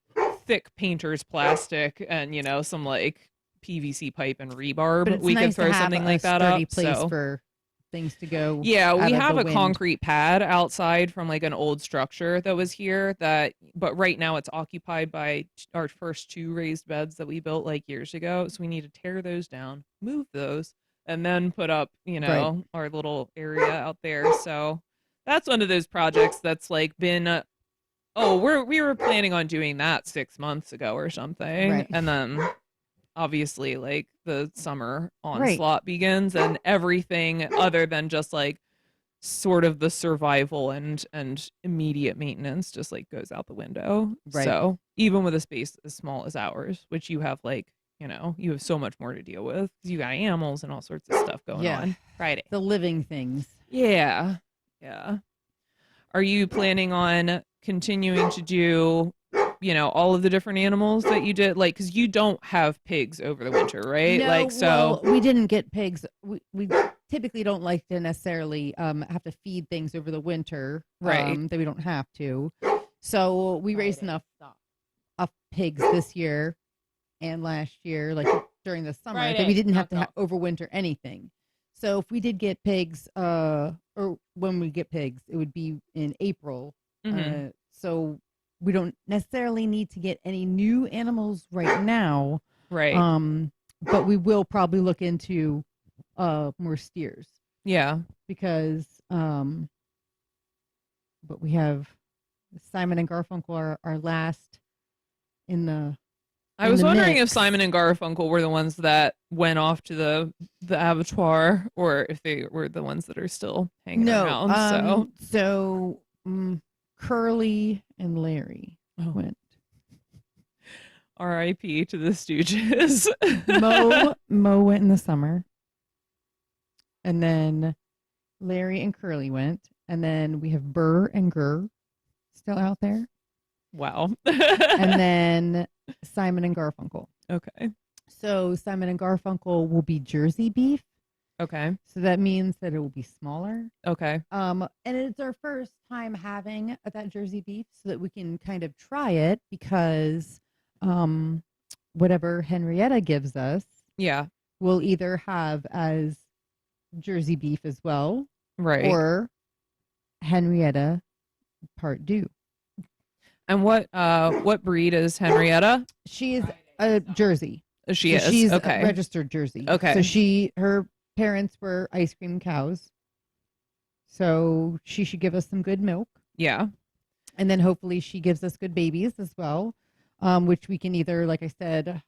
thick painter's plastic and, some like PVC pipe and But rebarb. it's We could nice to throw have something a like that sturdy up. place So for things to go. yeah, we out of have the a wind. concrete pad outside from like an old structure that was here but right now it's occupied by our first 2 raised beds that we built like years ago. So we need to tear those down, move those, and then put up, Right. our little area out there. So that's one of those projects that's like been, we were planning on doing that 6 months ago or something. Right. And then obviously like the summer Right. onslaught begins and everything other than just like sort of the survival and immediate maintenance just like goes out the window. Right. So even with a space as small as ours, which you have like, you have so much more to deal with because you got animals and all sorts of stuff going Yeah. on. Friday. The living things. Yeah. Yeah. Are you planning on continuing to do, all of the different animals that you did? Like, because you don't have pigs over the winter, right? No, Like, so. well, we didn't get pigs. We typically don't like to necessarily have to feed things over the winter. Right. That we don't have to. So we raised enough pigs this year and last year, like during the summer, that we didn't have to overwinter anything. So if we did get pigs, or when we get pigs, it would be in April. Mhm. So we don't necessarily need to get any new animals right now. Right. But we will probably look into more steers Yeah. because but we have Simon and Garfunkel are our last in the I was wondering if mix. Simon and Garfunkel were the ones that went off to the abattoir, or if they were the ones that are still hanging around. So Curly and Larry went. R.I.P. to the Stooges. Mo went in the summer, and then Larry and Curly went, and then we have Burr and Gurr still out there. Wow. And then Simon and Garfunkel. Okay. So Simon and Garfunkel will be Jersey beef. Okay. So that means that it will be smaller. Okay. And it's our first time having that Jersey beef, so that we can kind of try it, because whatever Henrietta gives us, Yeah. we'll either have as Jersey beef as well, Right. or Henrietta part deux. And what breed is Henrietta? She is a Jersey. She is. She's Okay. a registered Jersey. Okay. So her parents were ice cream cows. So she should give us some good milk. Yeah. And then hopefully she gives us good babies as well, which we can either, like I said,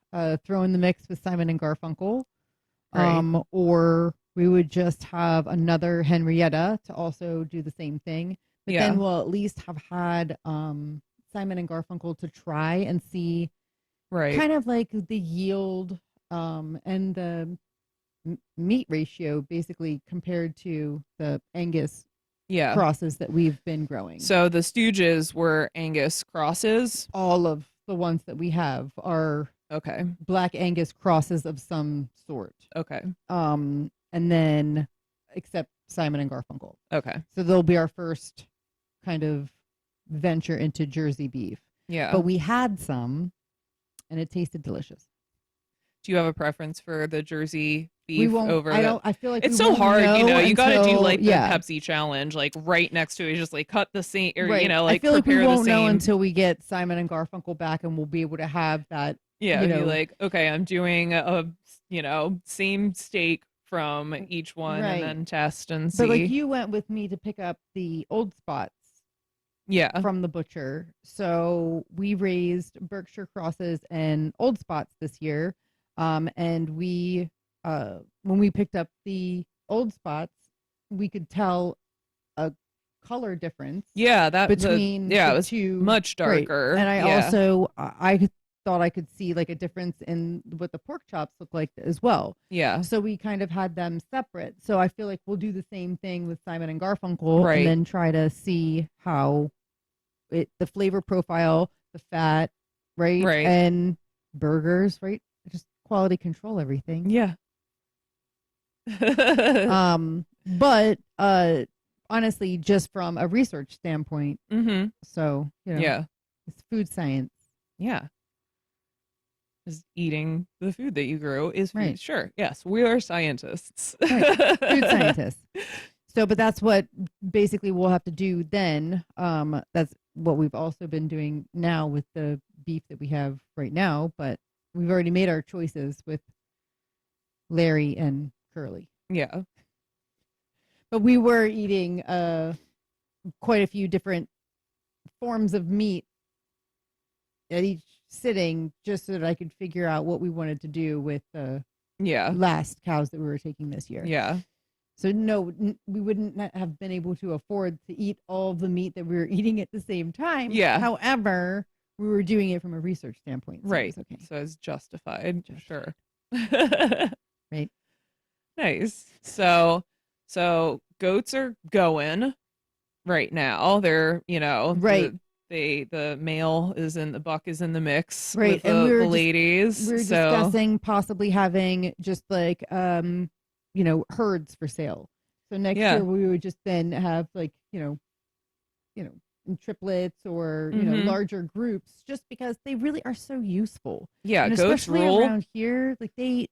throw in the mix with Simon and Garfunkel, Right. or we would just have another Henrietta to also do the same thing. But Yeah. then we'll at least have had Simon and Garfunkel to try and see Right. kind of like the yield and the meat ratio, basically, compared to the Angus Yeah. crosses that we've been growing. So the Stooges were Angus crosses. All of the ones that we have are Okay. Black Angus crosses of some sort. Okay. And then except Simon and Garfunkel. Okay. So they'll be our first kind of venture into Jersey beef. Yeah. But we had some, and it tasted delicious. Do you have a preference for the Jersey beef over? I feel like it's so hard. You got to do like the yeah. Pepsi challenge, like right next to it, just like cut the scene, or right. like I feel like we prepare won't the same. know until we get Simon and Garfunkel back, and we'll be able to have that. Yeah, be like, okay, I'm doing a same steak from each one, Right. and then test and see. But like you went with me to pick up the old spots. Yeah. From the butcher. So we raised Berkshire crosses and old spots this year. And we when we picked up the old spots, we could tell a color difference. Yeah, between it was two, much darker. Right. And I thought I could see like a difference in what the pork chops look like as well. Yeah. So we kind of had them separate. So I feel like we'll do the same thing with Simon and Garfunkel, Right. and then try to see how the flavor profile, the fat, right? And burgers, right? Just quality control everything. Yeah. But honestly, just from a research standpoint, so yeah, it's food science. Yeah. Just eating the food that you grew is food. Right. Sure. Yes, we are scientists. Right. Food scientists. So, but that's what basically we'll have to do then. That's what we've also been doing now with the beef that we have right now, but we've already made our choices with Larry and Curly. Yeah. But we were eating quite a few different forms of meat at each sitting, just so that I could figure out what we wanted to do with the last cows that we were taking this year. Yeah. So no, we wouldn't have been able to afford to eat all of the meat that we were eating at the same time. Yeah. However, we were doing it from a research standpoint. So Right. it was okay. So it's justified. Justified. Sure. Right. Nice. So goats are going right now. They're, Right. the male is in the buck is in the mix Right. with And the ladies. we were So discussing possibly having just like herds for sale. So next yeah. year we would just then have like, in triplets or, larger groups just because they really are so useful. Yeah, And goats especially rule. around here, like they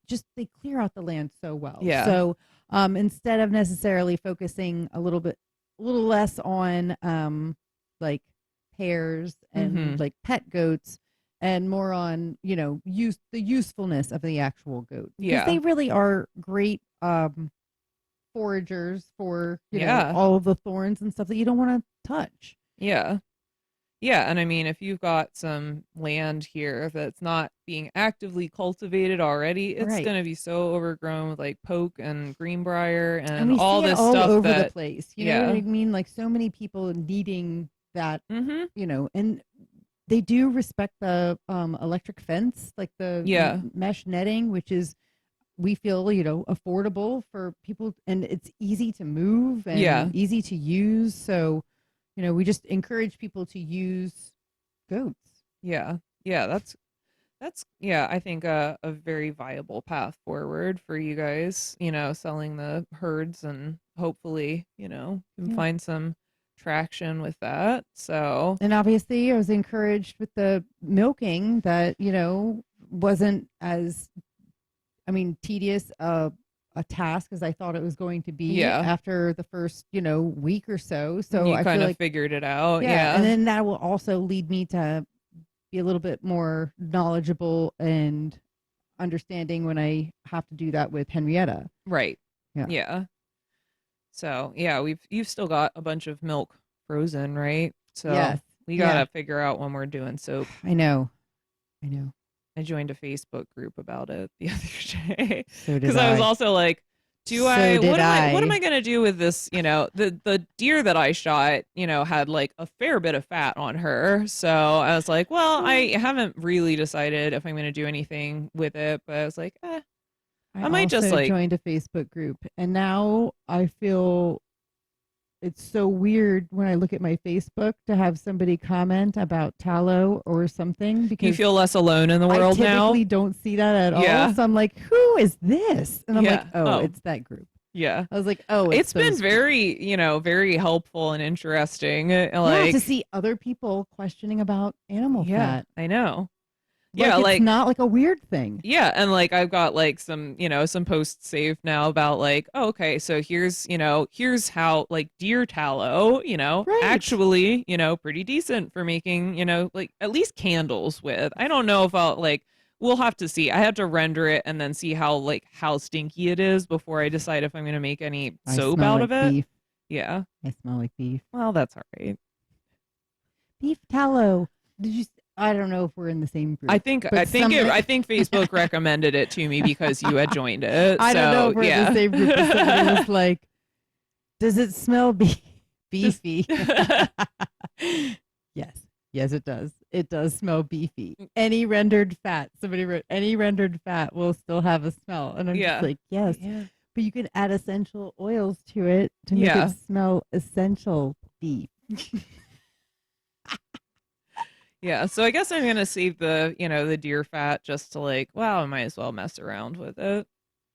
clear out the land so well. Yeah. So instead of necessarily focusing a little less on like pairs and like pet goats and more on, the usefulness of the actual goat. Because Yeah. they really are great foragers for, Yeah. all of the thorns and stuff that you don't want to touch. Yeah. Yeah, and I mean, if you've got some land here that's not being actively cultivated already, it's Right. going to be so overgrown with like poke and greenbrier And and we all see it this all stuff over the that, place. You know what I mean? Like so many people needing that, and they do respect the electric fence, like the mesh netting, which is we feel, affordable for people and it's easy to move and easy to use. So, we just encourage people to use goats. Yeah. Yeah, that's I think a very viable path forward for you guys, selling the herds and hopefully, can find some traction with that. So, and obviously I was encouraged with the milking that, wasn't as tedious a task as I thought it was going to be after the first, week or so. So you I kind feel of like, figured it out. And then that will also lead me to be a little bit more knowledgeable and understanding when I have to do that with Henrietta. Right. Yeah. So you've still got a bunch of milk frozen, right? So we gotta figure out when we're doing soap. I know. I joined a Facebook group about it the other day. So did because I was also like, what am I gonna do with this? The deer that I shot, had like a fair bit of fat on her. So I was like, well, I haven't really decided if I'm gonna do anything with it, but I was like, I might just like joined a Facebook group, and now I feel it's so weird when I look at my Facebook to have somebody comment about tallow or something because you feel less alone in the world now. I typically don't see that at all. So I'm like, who is this? And I'm like, oh, it's that group. Yeah. I was like, oh, it's been very, very helpful and interesting. Like to see other people questioning about animal fat. I know. It's not like a weird thing. Yeah, and like I've got like some posts saved now about like, oh, okay, so here's how like deer tallow, actually, pretty decent for making, like at least candles with. I don't know if I'll like we'll have to see. I have to render it and then see how stinky it is before I decide if I'm going to make any soap out of it. Beef. Yeah. I smell like beef. Well, that's all right. Beef tallow. I don't know if we're in the same group. I think Facebook recommended it to me because you had joined it. I don't know if we're in the same group. Somebody was like, "Does it smell beefy?" Yes, it does. It does smell beefy. Any rendered fat. Somebody wrote, any rendered fat will still have a smell, and I'm just like, yes, but you can add essential oils to it to make it smell essential beef. Yeah, so I guess I'm gonna save the the deer fat just to like, wow, I might as well mess around with it.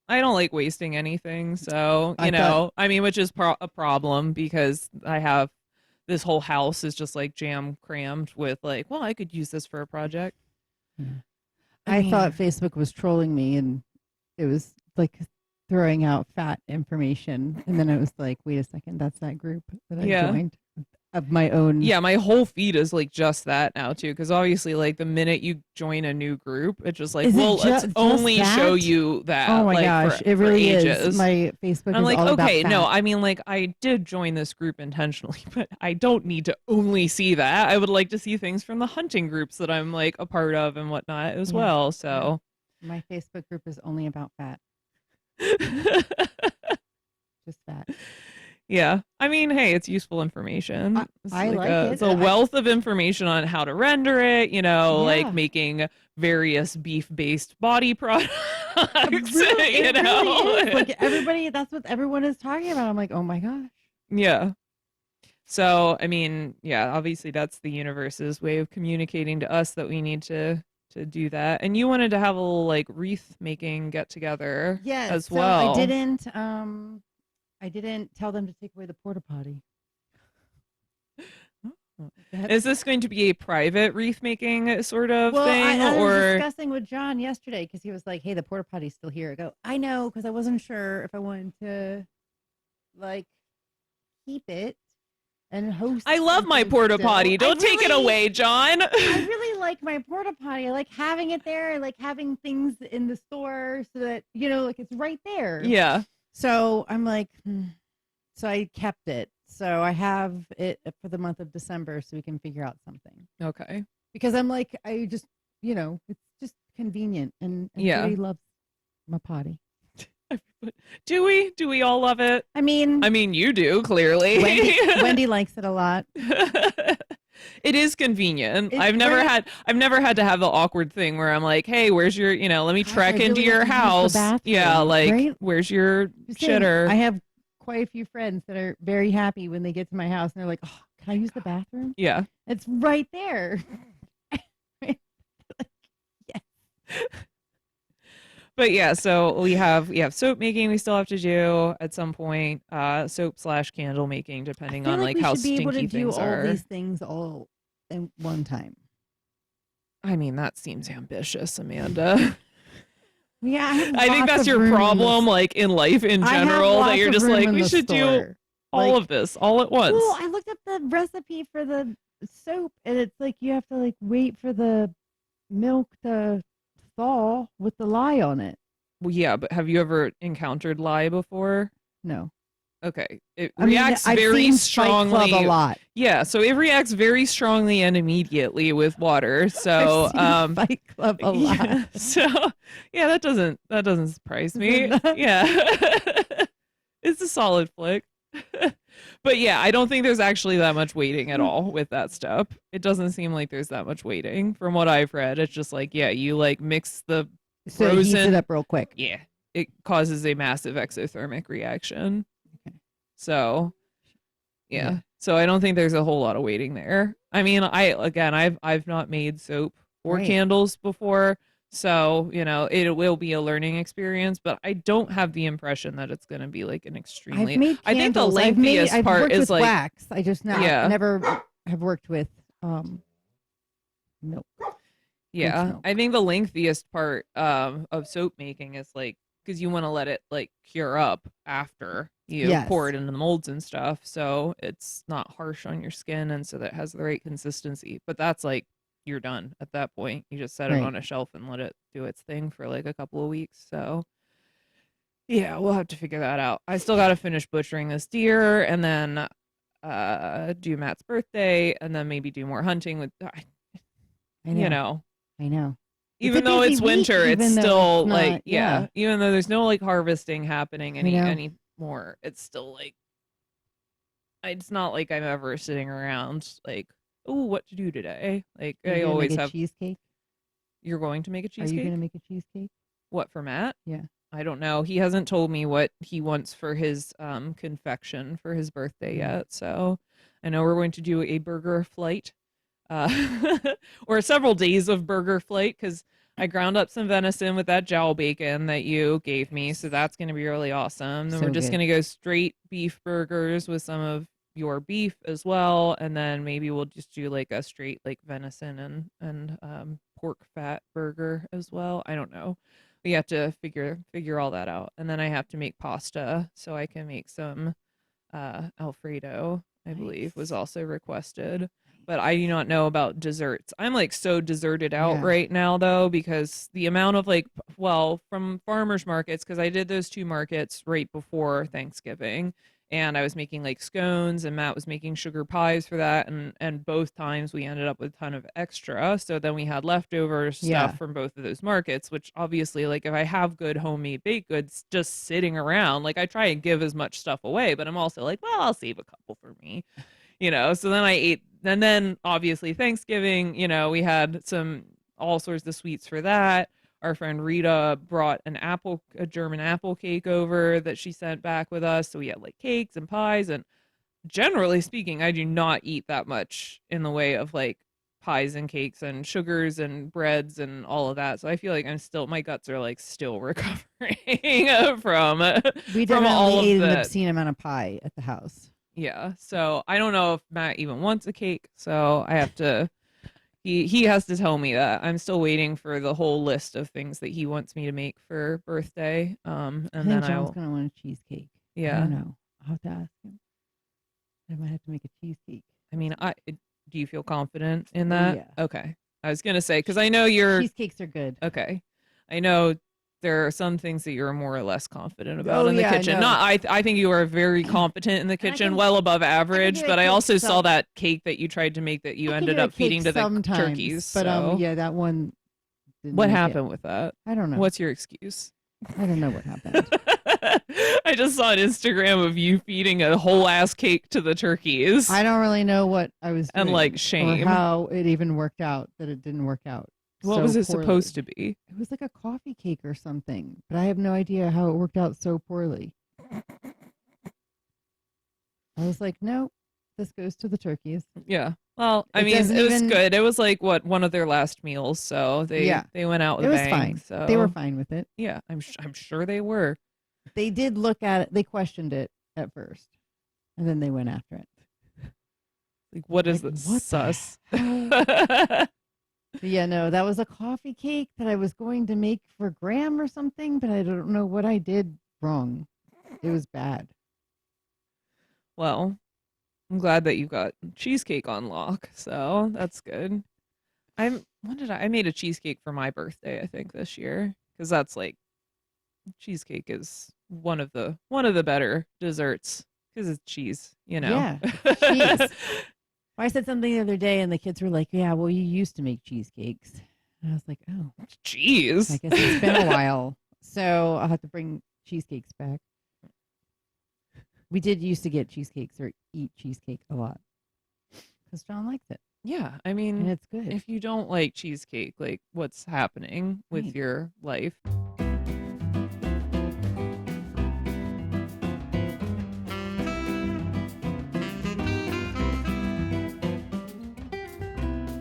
I don't like wasting anything, so which is a problem because I have this whole house is just like jam crammed with like, well, I could use this for a project. I thought Facebook was trolling me, and it was like throwing out fat information, and then it was like, wait a second, that's that group that I joined. Of my own. Yeah, my whole feed is like just that now too, because obviously like the minute you join a new group, it's just like, let's only show you that. Oh my gosh, it really is. My Facebook. I'm is like, all okay, about no, I mean like I did join this group intentionally, but I don't need to only see that. I would like to see things from the hunting groups that I'm like a part of and whatnot as well. So my Facebook group is only about fat. just fat. Yeah. I mean, hey, it's useful I, information. It's I like like it's it. a wealth of information on how to render it, like Yeah. making various beef-based body products, It really is. Like everybody, that's what everyone is talking about. I'm like, oh my gosh. Yeah. So, I mean, yeah, obviously that's the universe's way of communicating to us that we need to do that. And you wanted to have a little like wreath making get together Yes. as So well. I didn't tell them to take away the porta potty. Is That's this going to be a private wreath making sort of well, thing I was or discussing with John yesterday because he was like, "Hey, the porta potty's still here." I go, "I know," because I wasn't sure if I wanted to like keep it and host I love my something porta still. potty. Don't take it away, John. I really like my porta potty. I like having it there. I like having things in the store so that like it's right there. Yeah. So I'm like, so I kept it. So I have it for the month of December so we can figure out something. Okay. Because I'm like, I just, it's just convenient and Yeah. everybody loves my potty. Do we? Do we all love it? I mean, you do, clearly. Wendy likes it a lot. It is convenient. It's I've never had to have the awkward thing where I'm like, "Hey, where's your, let me Gosh, trek I into really your have to use the house." bathroom, Yeah, like, right? where's your Just saying, shitter? I have quite a few friends that are very happy when they get to my house and they're like, "Oh, can I use the bathroom?" Yeah. It's right there. Yes. But yeah, so we have soap making we still have to do at some point, soap/candle making, depending on like like we how should be able to stinky do things all are. these things all in one time. I mean, that seems ambitious, Amanda. Yeah, I think that's your problem, like in life in general, that you're just like, we should do all of this all at once. Well, I looked up the recipe for the soap, and it's like you have to like wait for the milk to thaw with the lye on it. Well, yeah, but have you ever encountered lye before? No. Okay. It reacts very strongly. Fight Club a lot. Yeah, so it reacts very strongly and immediately with water. So Fight Club a lot. Yeah, so yeah, that doesn't surprise me. Yeah. It's a solid flick. But yeah, I don't think there's actually that much waiting at all with that stuff. It doesn't seem like there's that much waiting from what I've read. It's just like, yeah, you like mix the so it heats it up real quick. Yeah. It causes a massive exothermic reaction. Okay. So yeah. So I don't think there's a whole lot of waiting there. I mean, I've not made soap or candles before. So, it will be a learning experience, but I don't have the impression that it's going to be like an extremely. I've made candles. I think the lengthiest I've part worked is with like wax. I just never have worked with milk. Yeah, I think the lengthiest part of soap making is like because you want to let it like cure up after you pour it into the molds and stuff, so it's not harsh on your skin and so that it has the right consistency. But that's like you're done at that point. You just set it on a shelf and let it do its thing for like a couple of weeks. So yeah, we'll have to figure that out. I still got to finish butchering this deer and then do Matt's birthday and then maybe do more hunting with I know. Even though it's winter, it's still like even though there's no like harvesting happening anymore, it's still like it's not like I'm ever sitting around like, oh, what to do today? Like I always have cheesecake. You're going to make a cheesecake? Are you going to make a cheesecake? What, for Matt? Yeah. I don't know. He hasn't told me what he wants for his confection for his birthday yet. So I know we're going to do a burger flight. Or several days of burger flight because I ground up some venison with that jowl bacon that you gave me. So that's going to be really awesome. Then we're just going to go straight beef burgers with some of your beef as well. And then maybe we'll just do like a straight like venison and pork fat burger as well. I don't know. We have to figure all that out. And then I have to make pasta so I can make some Alfredo, I believe was also requested. But I do not know about desserts. I'm like so deserted out right now though, because the amount of like, from farmers markets, because I did those 2 markets right before Thanksgiving. and I was making like scones, and Matt was making sugar pies for that, and both times we ended up with a ton of extra. So then we had leftover stuff Yeah. from both of those markets, which obviously, like, if I have good homemade baked goods just sitting around, like, I try and give as much stuff away, but I'm also like, well, I'll save a couple for me, So then I ate, and then obviously Thanksgiving, we had some all sorts of sweets for that. Our friend Rita brought a German apple cake over that she sent back with us. So we had like cakes and pies. And generally speaking, I do not eat that much in the way of like pies and cakes and sugars and breads and all of that. So I feel like my guts are like still recovering from We from all definitely of ate an the obscene amount of pie at the house. yeah. So I don't know if Matt even wants a cake. So I have to he has to tell me that. I'm still waiting for the whole list of things that he wants me to make for birthday. I And think then John's gonna want a cheesecake. I yeah. don't know. I'll have to ask him. I might have to make a cheesecake. I mean, do you feel confident in Oh, that? yeah. Okay. I was gonna say because I know you're Cheesecakes are good. okay. I know there are some things that you're more or less confident about Oh, in the yeah, kitchen. no. Not I think you are very competent in the And I kitchen, can- well above average. do a But I cake also saw some- that cake that you tried to make that you I can ended do a up feeding cake to the sometimes, turkeys. But So yeah, that one. what happened with that? I don't know. What's your excuse? I don't know what happened. I just saw an Instagram of you feeding a whole ass cake to the turkeys. I don't really know what I was doing And, like, shame. or how it even worked out that it didn't work out. What so was it poorly. supposed to be? It was like a coffee cake or something, but I have no idea how it worked out so poorly. I was like, nope, this goes to the turkeys. Yeah. Well, I It mean, doesn't it was even- good. It was like one of their last meals, so they went out with It a was bang. fine. So They were fine with it. yeah, I'm sure they were. They did look at it. They questioned it at first, and then they went after it. Like, what is Like, this? what the Sus. But yeah, no, that was a coffee cake that I was going to make for Graham or something, but I don't know what I did wrong. It was bad. Well, I'm glad that you got cheesecake on lock, so that's good. I made a cheesecake for my birthday, I think, this year, because that's like cheesecake is one of the better desserts because it's cheese, Yeah, cheese. I said something the other day, and the kids were like, "Yeah, well, you used to make cheesecakes." And I was like, "Oh, Cheese. I guess it's been a while, so I'll have to bring cheesecakes back." We did used to get cheesecakes or eat cheesecake a lot because John likes it, Yeah, I and mean, it's good. if you don't like cheesecake, like what's happening with Right. your life?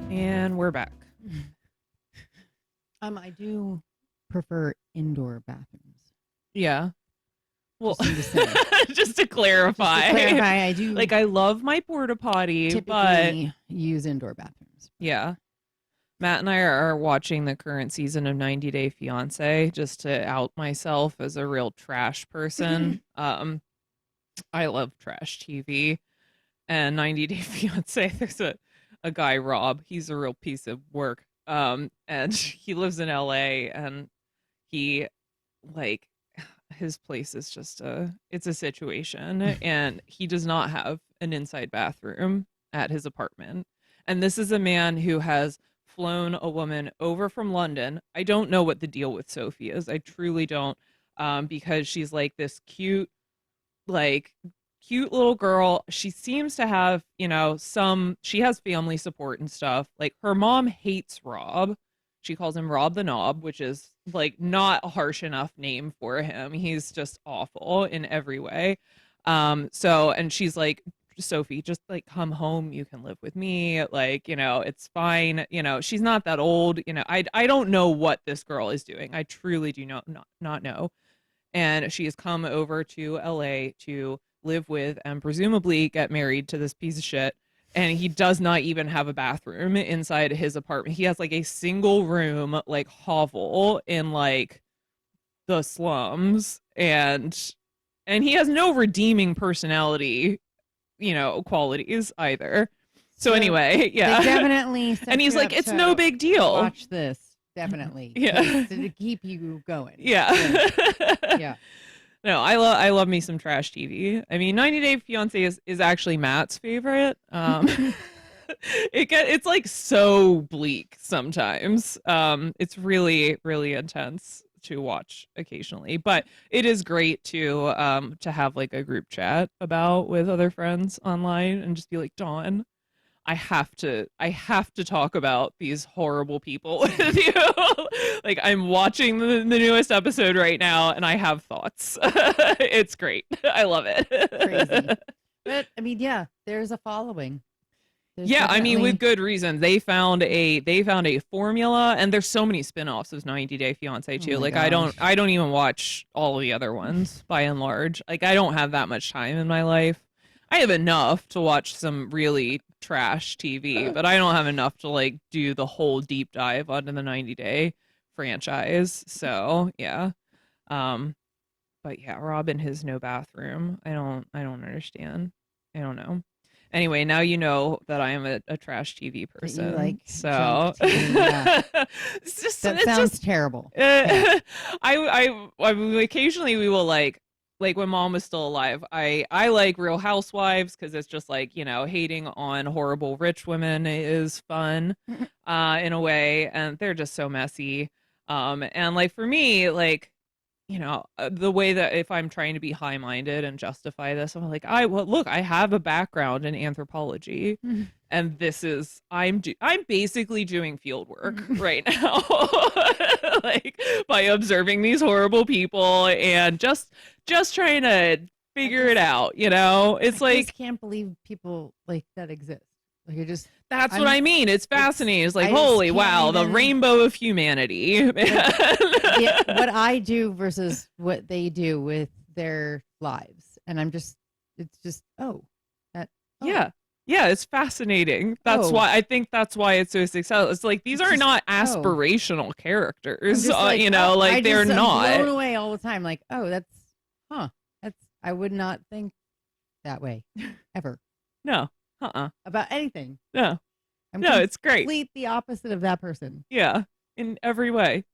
And we're back. I do prefer indoor bathrooms. Yeah. Well, Just to say. just to clarify, To clarify, I do like I love my porta potty, but typically use indoor bathrooms. yeah. Matt and I are watching the current season of 90 Day Fiancé just to out myself as a real trash person. I love trash TV, and 90 Day Fiancé. There's a guy, Rob. He's a real piece of work. And he lives in LA, and he like his place is just it's a situation, and he does not have an inside bathroom at his apartment. And this is a man who has flown a woman over from London. I don't know what the deal with Sophie is. I truly don't. Because she's like this like cute little girl. She seems to have, she has family support and stuff. Like her mom hates Rob. She calls him Rob the Knob, which is like not a harsh enough name for him. He's just awful in every way. And she's like, Sophie, just like come home, you can live with me, like, it's fine, she's not that old, I don't know what this girl is doing. I truly do not know. And she has come over to LA to live with and presumably get married to this piece of shit, and he does not even have a bathroom inside his apartment. He has like a single room like hovel in like the slums, and he has no redeeming personality, qualities either. So anyway, yeah. They definitely set And he's you like, up it's to no big deal. Watch this, definitely. Yeah. To keep you going. Yeah. Yeah. No, I love me some trash TV. I mean, 90 Day Fiancé is actually Matt's favorite. It's like so bleak sometimes. It's really really intense to watch occasionally, but it is great to have like a group chat about with other friends online and just be like, Dawn, I have to talk about these horrible people with you. Like I'm watching the newest episode right now and I have thoughts. It's great. I love Crazy. it. But I mean, yeah, there's a following. There's Yeah, I mean with definitely. good reason. They found a formula, and there's so many spin-offs of 90 Day Fiancé Oh too. my Like I don't gosh. I don't even watch all of the other ones by and large. Like I don't have that much time in my life. I have enough to watch some really trash TV, but I don't have enough to like do the whole deep dive onto the 90 Day franchise. So, yeah. Um but yeah, Rob in his no bathroom. I don't understand. I don't know. Anyway, now you know that I am a trash TV That you like person. junk So TV. Yeah, that it's sounds just terrible. Yeah. I occasionally we will like when mom was still alive. I like Real Housewives because it's just like, hating on horrible rich women is fun in a way, and they're just so messy. And like for me, like the way that if I'm trying to be high minded and justify this, I'm like, well, look, I have a background in anthropology, and I'm basically doing field work right now, like by observing these horrible people and just trying to I figure it just out. I It's just like can't believe people like that exist. Like I just that's what I'm I mean. It's it's fascinating. It's like, I just holy can't wow, the even rainbow of humanity, like man. what I do versus what they do with their lives. And it's just, oh, that, oh, Yeah. Yeah, it's fascinating. That's oh, why I think that's why it's so successful. It's like these it's are just, not oh, aspirational I'm characters. just like, oh, Like they're I'm not. blown away all the time. Like, oh, huh, I would not think that way ever No. Uh-uh. about anything. No. I'm No, it's great. complete the opposite of that person. Yeah, in every way.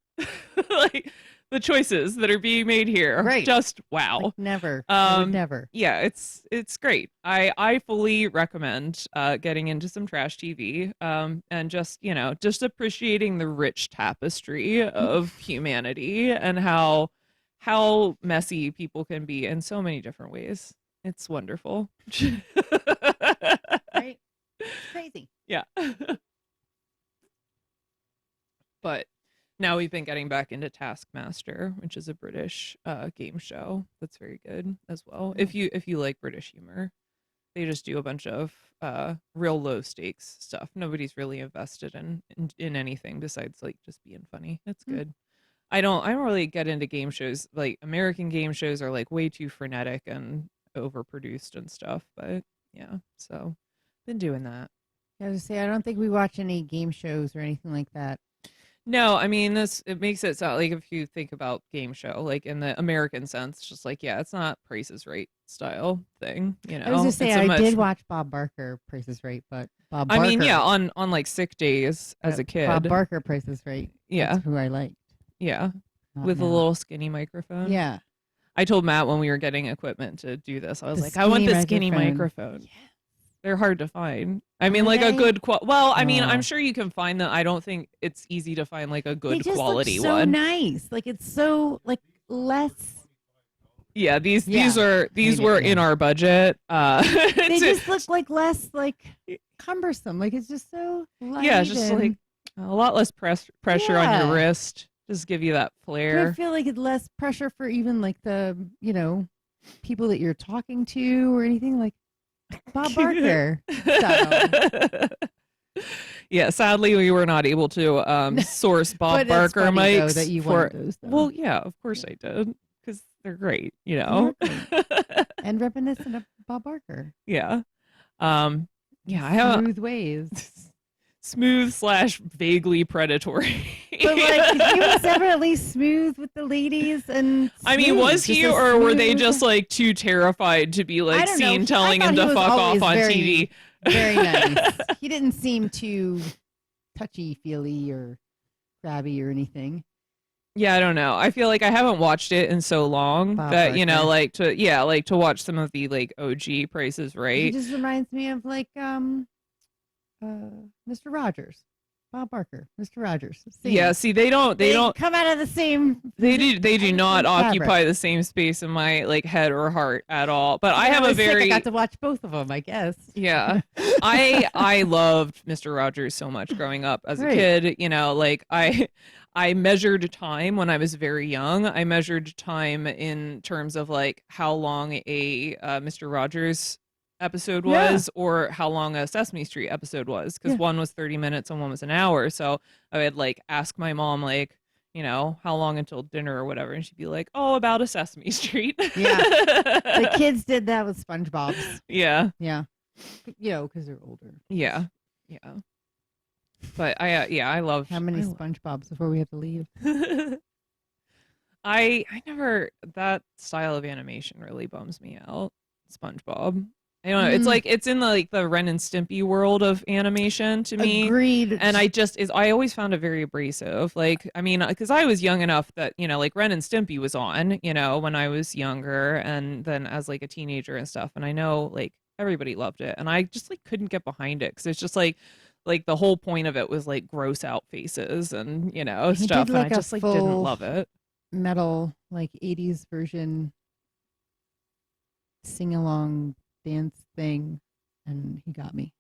Like the choices that are being made here, Right. just Like, wow. never. I would never. Yeah, it's great. I fully recommend getting into some trash TV and just appreciating the rich tapestry of humanity and how messy people can be in so many different ways. It's wonderful. Right? It's crazy. Yeah. But now we've been getting back into Taskmaster, which is a British game show that's very good as well. Oh. If you like British humor, they just do a bunch of real low stakes stuff. Nobody's really invested in anything besides like just being funny. It's Mm. good. I don't really get into game shows. Like American game shows are like way too frenetic and overproduced and stuff. But yeah, so been doing that. I was to say, I don't think we watch any game shows or anything like that. No, I mean this it makes it sound like if you think about game show, like in the American sense, just like yeah, it's not Price is Right style thing, I was just say It's a I much did watch Bob Barker Price is Right, but Bob I mean, yeah, Barker, on like sick days as a Bob kid. Barker Price is Right. Yeah. That's who I liked, Yeah. not With a Matt. little skinny microphone. Yeah, I told Matt when we were getting equipment to do this, I was the like, I want skinny the skinny microphone. microphone. Yeah. They're hard to find. I mean, Are like a they? good well, I mean, I'm Oh, sure you can find them. I don't think it's easy to find like a they good just look quality so one. nice. Like it's so like less. Yeah, these Yeah, these are these hate it. were in Yeah, our budget. they To, just look like less like cumbersome. Like it's just so yeah, light it's just like and a lot less pressure on your yeah. wrist. Just give you that Do I flair. feel like it's less pressure for even like the people that you're talking to or anything like Bob Barker style? Yeah, sadly we were not able to source Bob But it's Barker funny though that mics you for wanted those though. well, yeah, of course I did because they're great, They are great and reminiscent of Bob Barker. Yeah. Yeah, I have Smooth ways. smooth slash vaguely predatory. But like he was definitely smooth with the ladies and I mean, was just he, a or were they smooth- just like too terrified to be I like don't know. seen I telling him thought to he was fuck off always on very, TV? very nice. He didn't seem too touchy feely or crabby or anything. Yeah, I don't know. I feel like I haven't watched it in so long Bob that, Barker. like to watch some of the like OG Prices He Right. just reminds me of like Mr. Rogers. Bob Barker, Mr. Rogers. Yeah, Same. see they They don't come out of the same they do out of the not same fabric. occupy the same space in my like head or heart at all. But I When I have a was sick, I got very to watch both of them, I guess. yeah. I loved Mr. Rogers so much growing up as a Right. kid, like I measured time when I was very young. I measured time in terms of like how long a Mr. Rogers episode Yeah. was or how long a Sesame Street episode was because Yeah. one was 30 minutes and one was an hour. So I would like ask my mom like, how long until dinner or whatever and she'd be like, "Oh, about a Sesame Street." Yeah. The kids did that with SpongeBob's. Yeah. Yeah. Because they're older. Yeah. Yeah. But I love How many SpongeBob's before we have to leave? I never that style of animation really bums me out. SpongeBob. I don't know. It's like it's in the Ren and Stimpy world of animation to me. Agreed. And I always found it very abrasive. Like, I mean, because I was young enough that, like Ren and Stimpy was on, when I was younger and then as like a teenager and stuff. And I know like everybody loved it. And I just like couldn't get behind it because it's just like the whole point of it was like gross out faces and, stuff. And I just like didn't love it. Metal, like 80s version sing along dance thing, and he got me.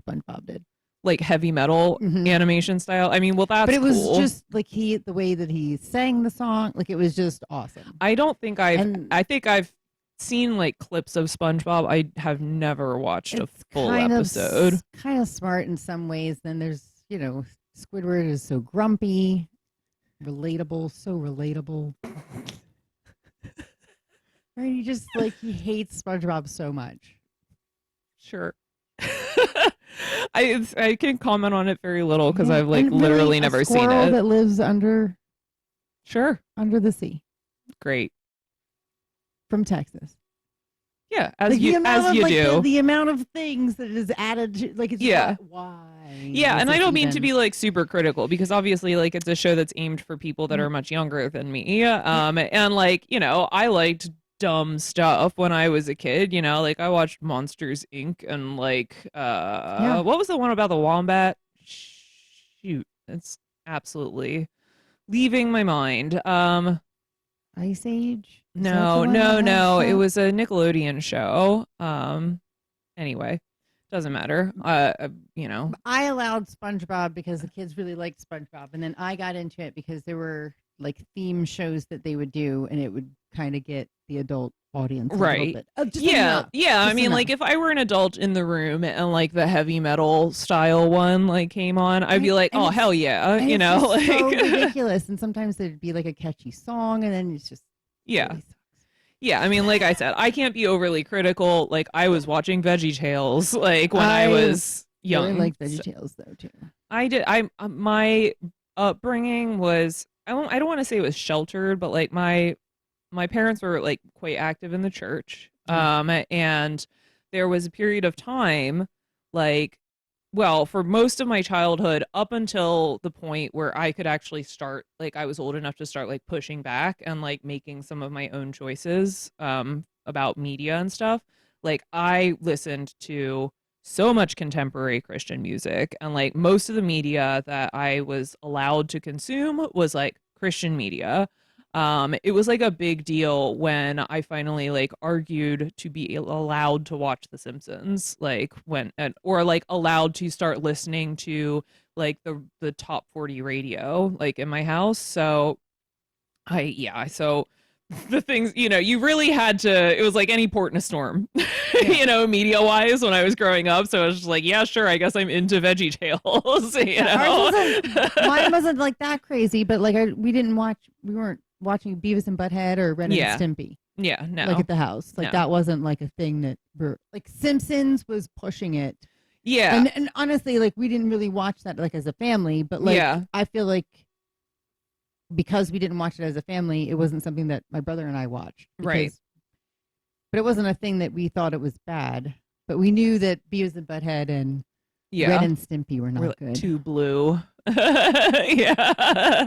SpongeBob did. Like heavy metal animation style. I mean, well, that's but it was cool. just like the way that he sang the song, like it was just awesome. I think I've seen like clips of SpongeBob. I have never watched a full episode. Kind of smart in some ways. Then there's, Squidward is so grumpy, so relatable. Right? He just he hates SpongeBob so much. Sure. I can comment on it very little because I've literally never seen it. That lives under the sea. Great. From Texas. Yeah, as you do. The amount of things that is added to it's why. Yeah, and I don't mean to be like super critical because obviously like it's a show that's aimed for people that are much younger than me. And like, I liked dumb stuff when I was a kid, like I watched Monsters Inc. and like what was the one about the wombat? Shoot, it's absolutely leaving my mind. Ice Age? No. It was a Nickelodeon show. Anyway, doesn't matter. I allowed SpongeBob because the kids really liked SpongeBob, and then I got into it because there were like theme shows that they would do, and it would kind of get the adult audience right. Yeah. I mean, like if I were an adult in the room and like the heavy metal style one like came on, I'd be like, oh hell yeah, like so ridiculous. And sometimes there'd be like a catchy song, and then it's just really yeah. I mean, like I said, I can't be overly critical. Like I was watching VeggieTales like when I was young. I like VeggieTales though too. I did. My upbringing was I don't want to say it was sheltered, but like my parents were like quite active in the church. And there was a period of time for most of my childhood up until the point where I could actually start I was old enough to start like pushing back and like making some of my own choices about media and stuff. Like I listened to so much contemporary Christian music and like most of the media that I was allowed to consume was like Christian media. It was like a big deal when I finally like argued to be allowed to watch The Simpsons, or like allowed to start listening to like the top 40 radio like in my house. So so the things, you really had to, it was like any port in a storm, media wise when I was growing up. So I was just like, yeah, sure. I guess I'm into VeggieTales, Mine wasn't like that crazy, but like we weren't watching Beavis and Butthead or Ren and Stimpy. Yeah, no. Like at the house. Like that wasn't like a thing that like Simpsons was pushing it. Yeah. And honestly, like we didn't really watch that like as a family, but like I feel like because we didn't watch it as a family, it wasn't something that my brother and I watched. Right. But it wasn't a thing that we thought it was bad. But we knew that Beavis and Butthead and Ren and Stimpy were not good. Too blue. Yeah.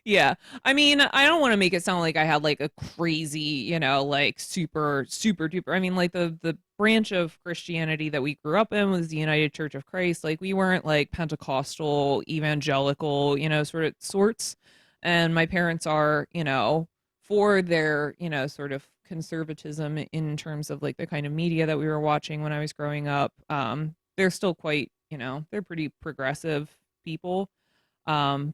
Yeah. I mean, I don't want to make it sound like I had like a crazy, like super, super duper. I mean, like the branch of Christianity that we grew up in was the United Church of Christ. Like we weren't like Pentecostal, evangelical, sorts. And my parents are, for their, sort of conservatism in terms of like the kind of media that we were watching when I was growing up. They're still quite, they're pretty progressive people. Um,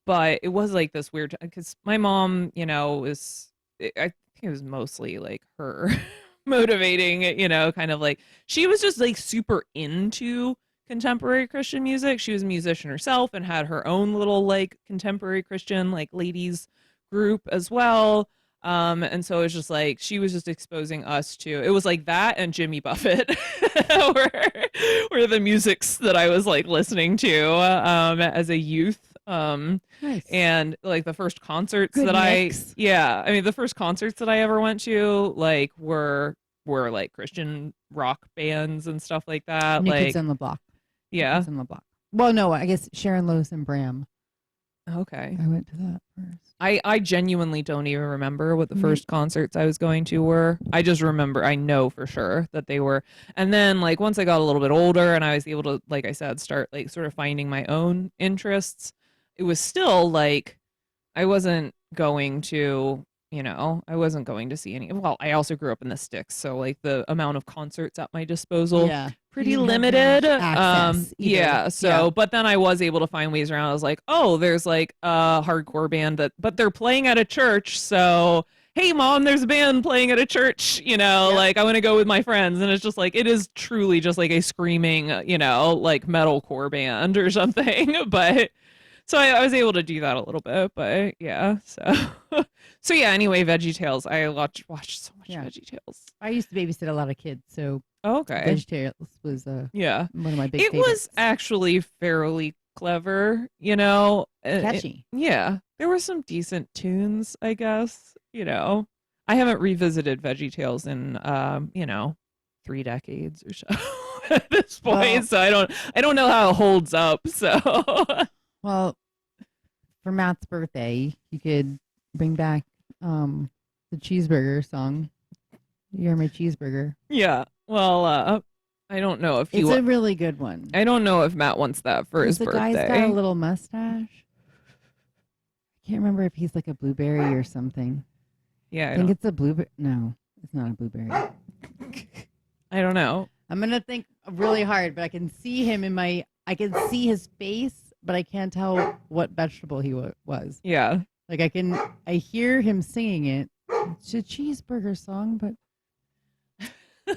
but it was like this weird because my mom, was I think it was mostly like her motivating, kind of like she was just like super into contemporary Christian music. She was a musician herself and had her own little like contemporary Christian like ladies group as well. And so it was just like she was just exposing us to it was like that and Jimmy Buffett were the musics that I was like listening to as a youth. Nice. And like the first concerts Good that mix. I mean the first concerts that I ever went to like were like Christian rock bands and stuff like that. New Kids Like on the Block. New yeah. Kids on the Block. Well, no, I guess Sharon Lois and Bram. Okay. I went to that first. I genuinely don't even remember what the Me- first concerts I was going to were. I just remember I know for sure that they were. And then like once I got a little bit older and I was able to like I said start like sort of finding my own interests, it was still like I wasn't going to, I wasn't going to see any. Well, I also grew up in the sticks, so like the amount of concerts at my disposal Yeah. pretty You didn't have that limited. much access either. Yeah, so Yeah. but then I was able to find ways around. I was like, "Oh, there's like a hardcore band but they're playing at a church, so hey mom, there's a band playing at a church, Yep. like I want to go with my friends." And it's just like it is truly just like a screaming, like metalcore band or something. But so I was able to do that a little bit, but yeah. So so yeah. Anyway, Veggie Tales. I watched so much Yeah. Veggie Tales. I used to babysit a lot of kids, so Okay. VeggieTales was Yeah. one of my big It favorites. was actually fairly clever, you know. Catchy. Yeah, there were some decent tunes, I guess. I haven't revisited Veggie Tales in 3 decades or so at this point, Well- so I don't know how it holds up. So Well, for Matt's birthday, you could bring back the cheeseburger song. You're my cheeseburger. yeah. Well, I don't know if It's a really good one. I don't know if Matt wants that for his The birthday. guy's got a little mustache. I can't remember if he's like a blueberry or something. Yeah, I think it's a blueberry. No, it's not a blueberry. I don't know. I'm gonna think really hard, but I can see him I can see his face, but I can't tell what vegetable he was. Yeah. Like I hear him singing it. It's a cheeseburger song, but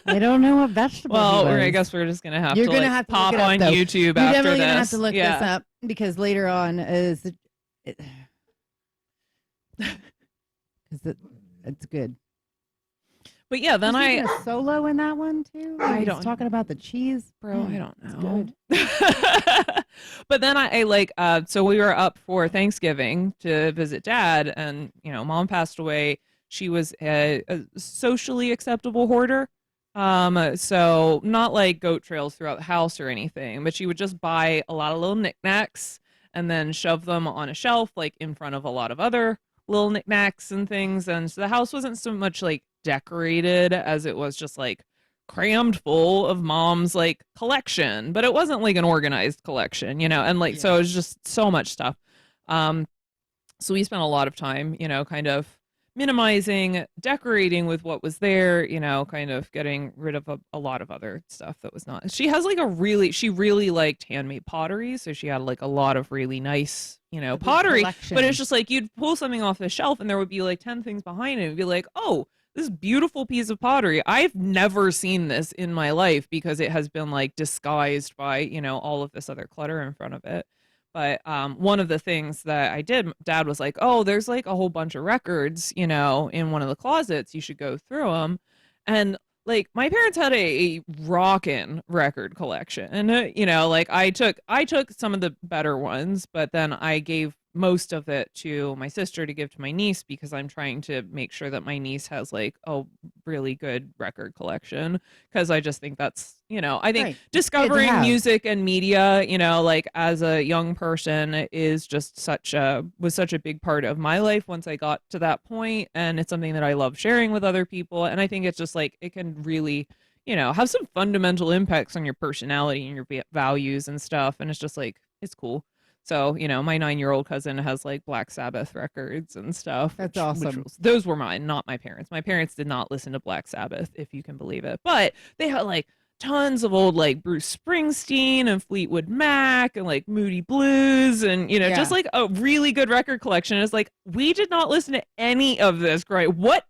I don't know what vegetable. Well, he was. I guess we're just gonna have You're to gonna like, have to pop look it up, on though. YouTube You're after definitely this. gonna have to look yeah. this up because later on is it's good. But yeah, then Was he I doing a solo in that one too. I He's don't- talking about the cheese, bro, Mm, I don't it's know. good. But then I like so we were up for Thanksgiving to visit dad and mom passed away. She was a socially acceptable hoarder. So not like goat trails throughout the house or anything, but she would just buy a lot of little knickknacks and then shove them on a shelf like in front of a lot of other little knickknacks and things. And so the house wasn't so much like decorated as it was just like crammed full of mom's like collection, but it wasn't like an organized collection, and like so it was just so much stuff. So we spent a lot of time, kind of minimizing, decorating with what was there, kind of getting rid of a lot of other stuff that was not. She has like she really liked handmade pottery, so she had like a lot of really nice, good pottery, collection. but it's just like you'd pull something off the shelf and there would be like 10 things behind it and be like, "Oh, this beautiful piece of pottery. I've never seen this in my life because it has been like disguised by, all of this other clutter in front of it." But one of the things that I did, dad was like, "Oh, there's like a whole bunch of records, in one of the closets. You should go through them." And like my parents had a rockin' record collection. And like I took some of the better ones, but then I gave most of it to my sister to give to my niece because I'm trying to make sure that my niece has like a really good record collection because I just think that's, I think Right. It's good to discovering have. music and media, like as a young person is just was such a big part of my life once I got to that point, and it's something that I love sharing with other people, and I think it's just like it can really have some fundamental impacts on your personality and your values and stuff. And it's just like, it's cool. So, my 9-year-old cousin has like Black Sabbath records and stuff, That's which awesome. was, those were mine, not my parents. My parents did not listen to Black Sabbath, if you can believe it. But they had like tons of old like Bruce Springsteen and Fleetwood Mac and like Moody Blues and just Yeah. like a really good record collection. It's like we did not listen to any of this, right? What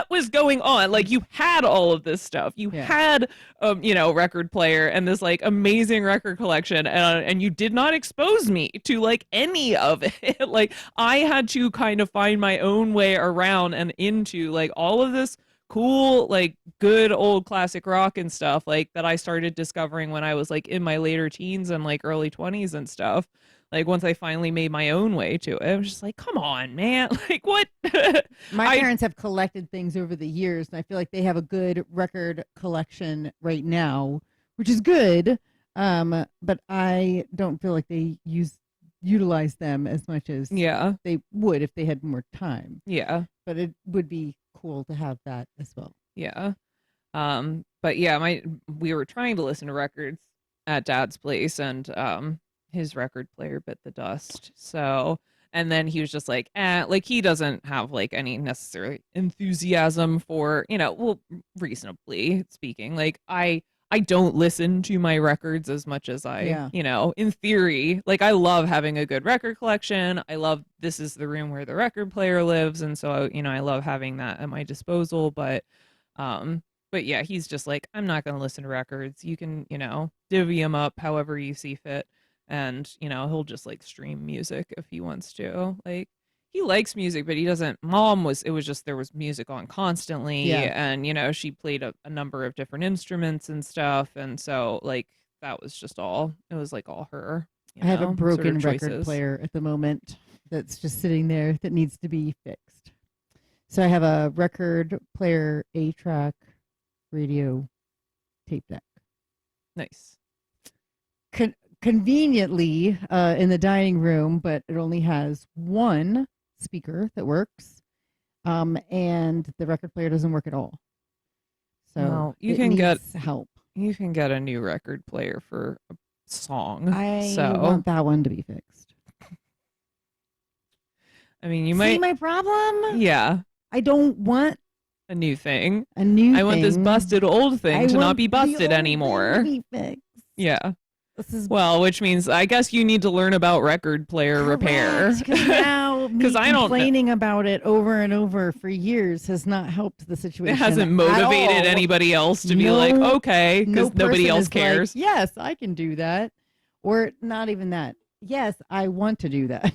was going on? Like you had all of this stuff. You Yeah. had record player and this like amazing record collection, and you did not expose me to like any of it. Like I had to kind of find my own way around and into like all of this cool like good old classic rock and stuff like that I started discovering when I was like in my later teens and like early 20s and stuff. Like once I finally made my own way to it, I was just like, come on, man. Like what? My I parents have collected things over the years, and I feel like they have a good record collection right now, which is good. But I don't feel like they utilize them as much as yeah. they would if they had more time. Yeah. But it would be cool to have that as well. Yeah. But yeah, we were trying to listen to records at dad's place, and his record player bit the dust. So, and then he was just like he doesn't have like any necessary enthusiasm for, well, reasonably speaking, like I don't listen to my records as much as I, Yeah. in theory, like I love having a good record collection. I love this is the room where the record player lives, and so I love having that at my disposal, um but yeah, he's just like, I'm not going to listen to records. You can, divvy them up however you see fit. And, he'll just like stream music if he wants to. Like, he likes music, but he doesn't. It was just there was music on constantly. Yeah. And, she played a number of different instruments and stuff. And so, like, that was just it was like all her, I have a sort of broken record choices. player at the moment that's just sitting there that needs to be fixed. So I have a record player, 8-track radio tape deck. Nice. Conveniently in the dining room, but it only has one speaker that works, and the record player doesn't work at all. So well, you can get help. You can get a new record player for a song. I so want that one to be fixed. I mean, you See might. my problem? Yeah. I don't want A new thing. a new I want this thing. busted old thing I to want not be the old busted thing anymore. to be fixed. Yeah. This is Well, which means I guess you need to learn about record player repair. Because now me 'Cause I don't kn- complaining about it over and over for years has not helped the situation. It hasn't at motivated all. anybody else to be like, No- okay, No because nobody person else is like, cares. yes, I can do that. Or not even that. Yes, I want to do that.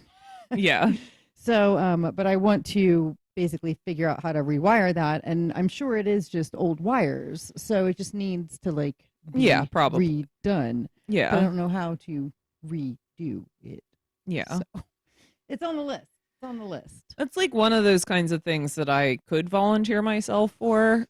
Yeah. So, but I want to basically figure out how to rewire that. And I'm sure it is just old wires. So it just needs to like be Yeah, probably. redone. But I Yeah. don't know how to redo it. Yeah. So it's on the list. It's on the list. It's like one of those kinds of things that I could volunteer myself for,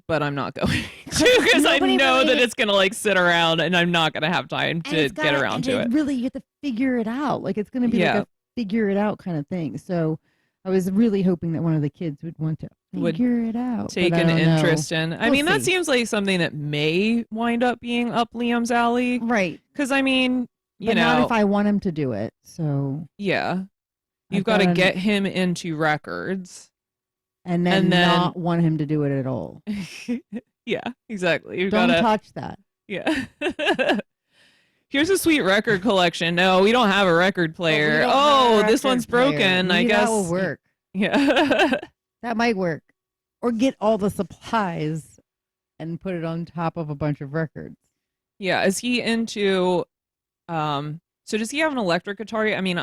but I'm not going to because I Nobody know really- that it's going to like sit around and I'm not going to have time to get around to it. Really, you have to figure it out. Like it's going to be Yeah. like a figure it out kind of thing. So I was really hoping that one of the kids would want to Would figure it out. Take but I an don't know. interest in. I We'll mean, that see. seems like something that may wind up being up Liam's alley. Right. Because I mean, you But know, not if I want him to do it. So yeah, you've I've got to gotta- get him into records. and then and then- not want him to do it at all. Yeah, exactly. You've Don't got to. touch that. Yeah. Here's a sweet record collection. No, we don't have a record player. don't have a This record one's player. broken. I Maybe guess that will work. Yeah. That might work. Or get all the supplies and put it on top of a bunch of records. Yeah. Is he into so does he have an electric guitar? I mean,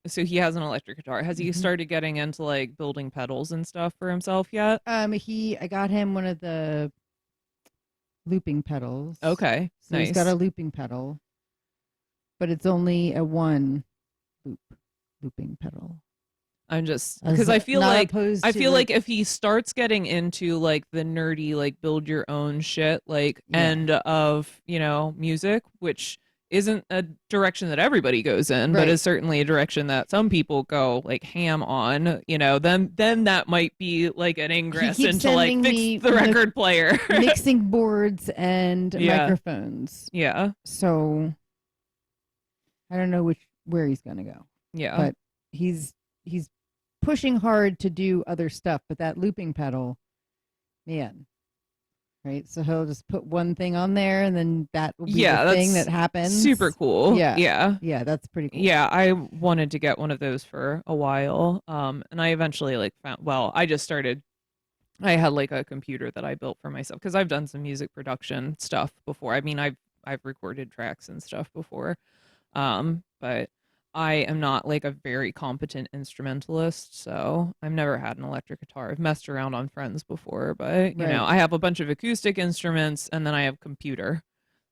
so he has an electric guitar. Has he Mhm. started getting into like building pedals and stuff for himself yet? I got him one of the looping pedals. Okay. So nice. he's got a looping pedal, but it's only a one loop. looping pedal. I'm just As because not opposed I to feel like like if he starts getting into like the nerdy like build your own shit like yeah, end of, music, which isn't a direction that everybody goes in, but right. is certainly a direction that some people go like ham on, then that might be like an He ingress keeps into like sending fix me the record player. mixing boards and Yeah. microphones. Yeah. So I don't know where he's gonna go, Yeah. but he's pushing hard to do other stuff. But that looping pedal, man, right? So he'll just put one thing on there, and then that will be the Yeah, thing that that's super happens. cool. Yeah, Yeah. yeah, that's pretty cool. Yeah, I wanted to get one of those for a while. And I eventually like found, well, I just started, I had like a computer that I built for myself because I've done some music production stuff before. I mean, I've recorded tracks and stuff before. But I am not like a very competent instrumentalist, so I've never had an electric guitar. I've messed around on friends before, but Right. I have a bunch of acoustic instruments and then I have computer.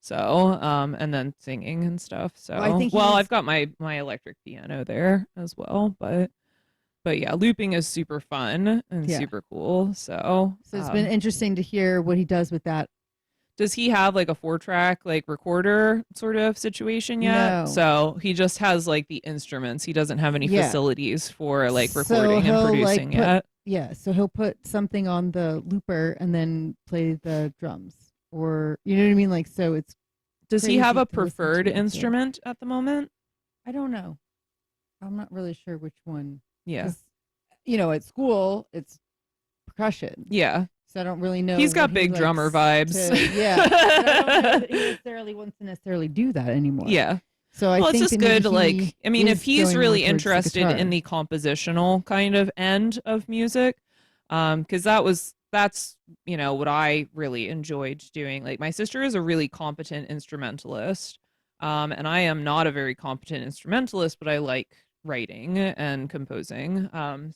So, and then singing and stuff. Well, I So, think well, I've he's got my electric piano there as well, but yeah, looping is super fun and yeah. super cool. So, So it's been interesting to hear what he does with that. does he have like a 4-track like recorder sort of situation yet? No. So he just has like the instruments. He doesn't have any Yeah. facilities for like So recording and he'll like producing put yet. yeah, so he'll put something on the looper and then play the drums. Or you know what I mean? Like so it's Does he have crazy a to listen preferred to. So instrument at the moment? I don't know. I'm not really sure which one. Yeah. Because at school it's percussion. Yeah. So I don't really know He's what got he big drummer likes vibes. to yeah. But I don't know that he necessarily wants to necessarily do that anymore. Yeah. So I Well, it's think just that good maybe to he like, I mean, if is he's going more really towards the interested guitar. in the compositional kind of end of music, because that's what I really enjoyed doing. Like my sister is a really competent instrumentalist, and I am not a very competent instrumentalist, but I like writing and composing.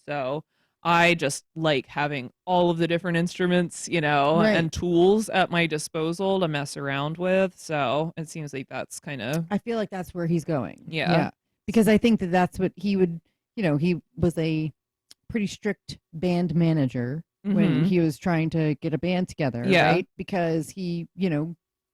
So I just like having all of the different instruments, Right. and tools at my disposal to mess around with. So it seems like that's kind of, I feel like that's where he's going. yeah. Yeah. Because I think that that's what he would, he was a pretty strict band manager when Mm-hmm. he was trying to get a band together, Yeah. right? Because he,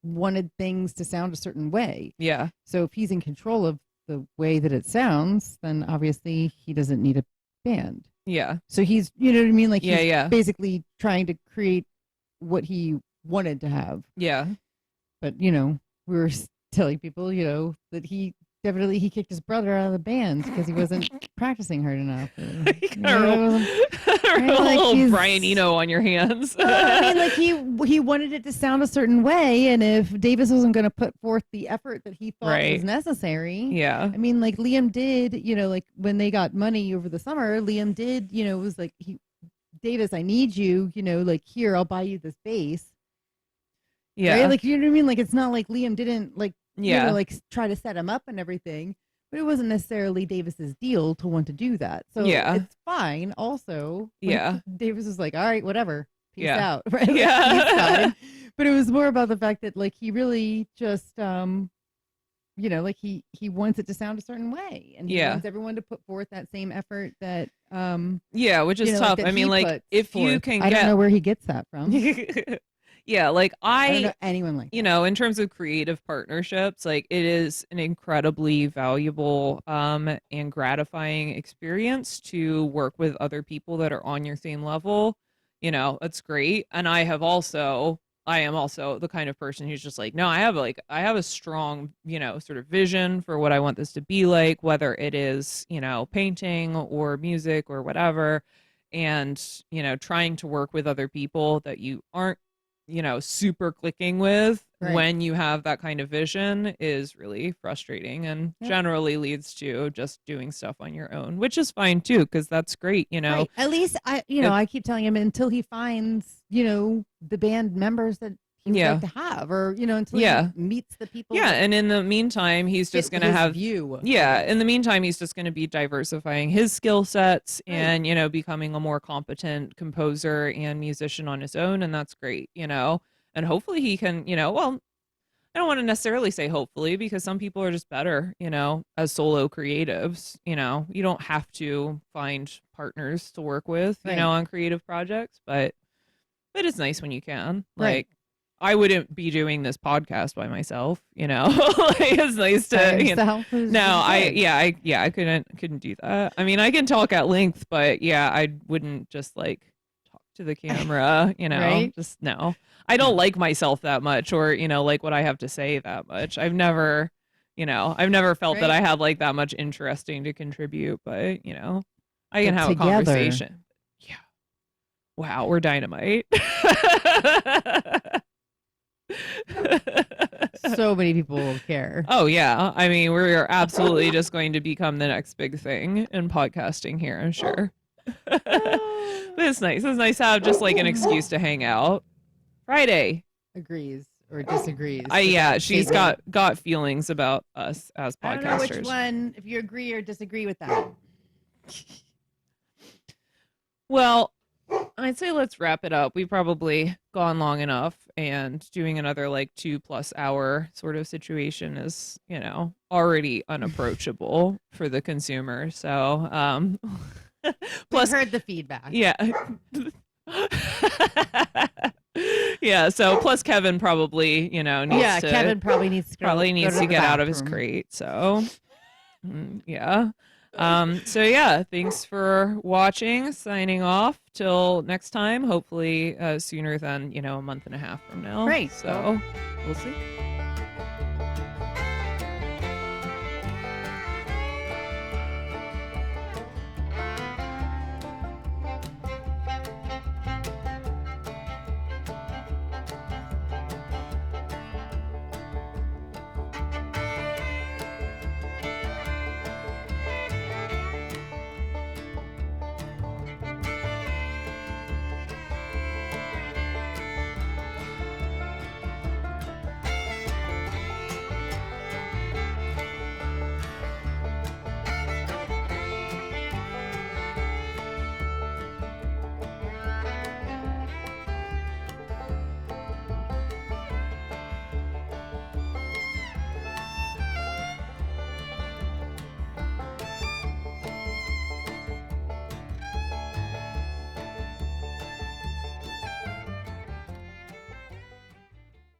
wanted things to sound a certain way. Yeah. So if he's in control of the way that it sounds, then obviously he doesn't need a band. Yeah. So he's, you know what I mean? Like Yeah. he's Yeah. basically trying to create what he wanted to have. Yeah. But we were telling people, that he kicked his brother out of the band because he wasn't practicing hard enough. Or, You got a like little Brian Eno on your hands. well, I mean, like he wanted it to sound a certain way, and if Davis wasn't going to put forth the effort that he thought Right. was necessary, Yeah. I mean, like Liam did, like when they got money over the summer, Liam did, it was like Davis, I need you, like here, I'll buy you this bass. Yeah. Right? Like, you know what I mean? Like, it's not like Liam didn't like, Yeah. like try to set him up and everything, but it wasn't necessarily Davis's deal to want to do that. So Yeah. it's fine. Also, like, Yeah. Davis was like, all right, whatever, peace Yeah. out. Right? Like, Yeah. he's fine. But it was more about the fact that like he really just, like he wants it to sound a certain way, and he Yeah. wants everyone to put forth that same effort that, Yeah, which is like, tough. that I mean, he like puts if you forth. can I don't know get where he gets that from. Yeah, like I don't know anyone like that. in terms of creative partnerships, like it is an incredibly valuable and gratifying experience to work with other people that are on your same level. It's great. And I am also the kind of person who's just like, no, I have a strong, sort of vision for what I want this to be like, whether it is, painting or music or whatever. And, trying to work with other people that you aren't super clicking with Right. when you have that kind of vision is really frustrating and Yep. generally leads to just doing stuff on your own, which is fine too, because that's great, Right. At least I keep telling him until he finds, the band members that he would Yeah. like to have, or until Yeah. he meets the people. Yeah, that and in the meantime, he's just fit going to his have view. yeah, in the meantime, he's just going to be diversifying his skill sets Right. and, becoming a more competent composer and musician on his own, and that's great. And hopefully he can, well, I don't want to necessarily say hopefully, because some people are just better, as solo creatives. You don't have to find partners to work with, Right. on creative projects, but it's nice when you can. Right. Like, I wouldn't be doing this podcast by myself, like, it's nice By to, yourself. no, I couldn't do that. I mean, I can talk at length, but yeah, I wouldn't just like talk to the camera, Right. just no. I don't like myself that much, or, like what I have to say that much. I've never felt that Right. I have like that much interesting to contribute, but, I can But have a together. conversation. Yeah. Wow, we're dynamite. So many people will care. Oh yeah. I mean, we're absolutely just going to become the next big thing in podcasting here, I'm sure. But it's nice. It's nice to have just like an excuse to hang out. Friday. Agrees or disagrees. Yeah, she's got feelings about us as podcasters. I don't know which one, if you agree or disagree with that. Well, I'd say let's wrap it up. We've probably gone long enough, and doing another like 2+ hour sort of situation is, already unapproachable for the consumer. So, plus, heard the feedback. Yeah. Yeah. So plus Kevin probably, needs to. Kevin probably needs to get out of his crate. So, yeah. So yeah, thanks for watching. Signing off till next time, hopefully sooner than, a month and a half from now. Right. So we'll see.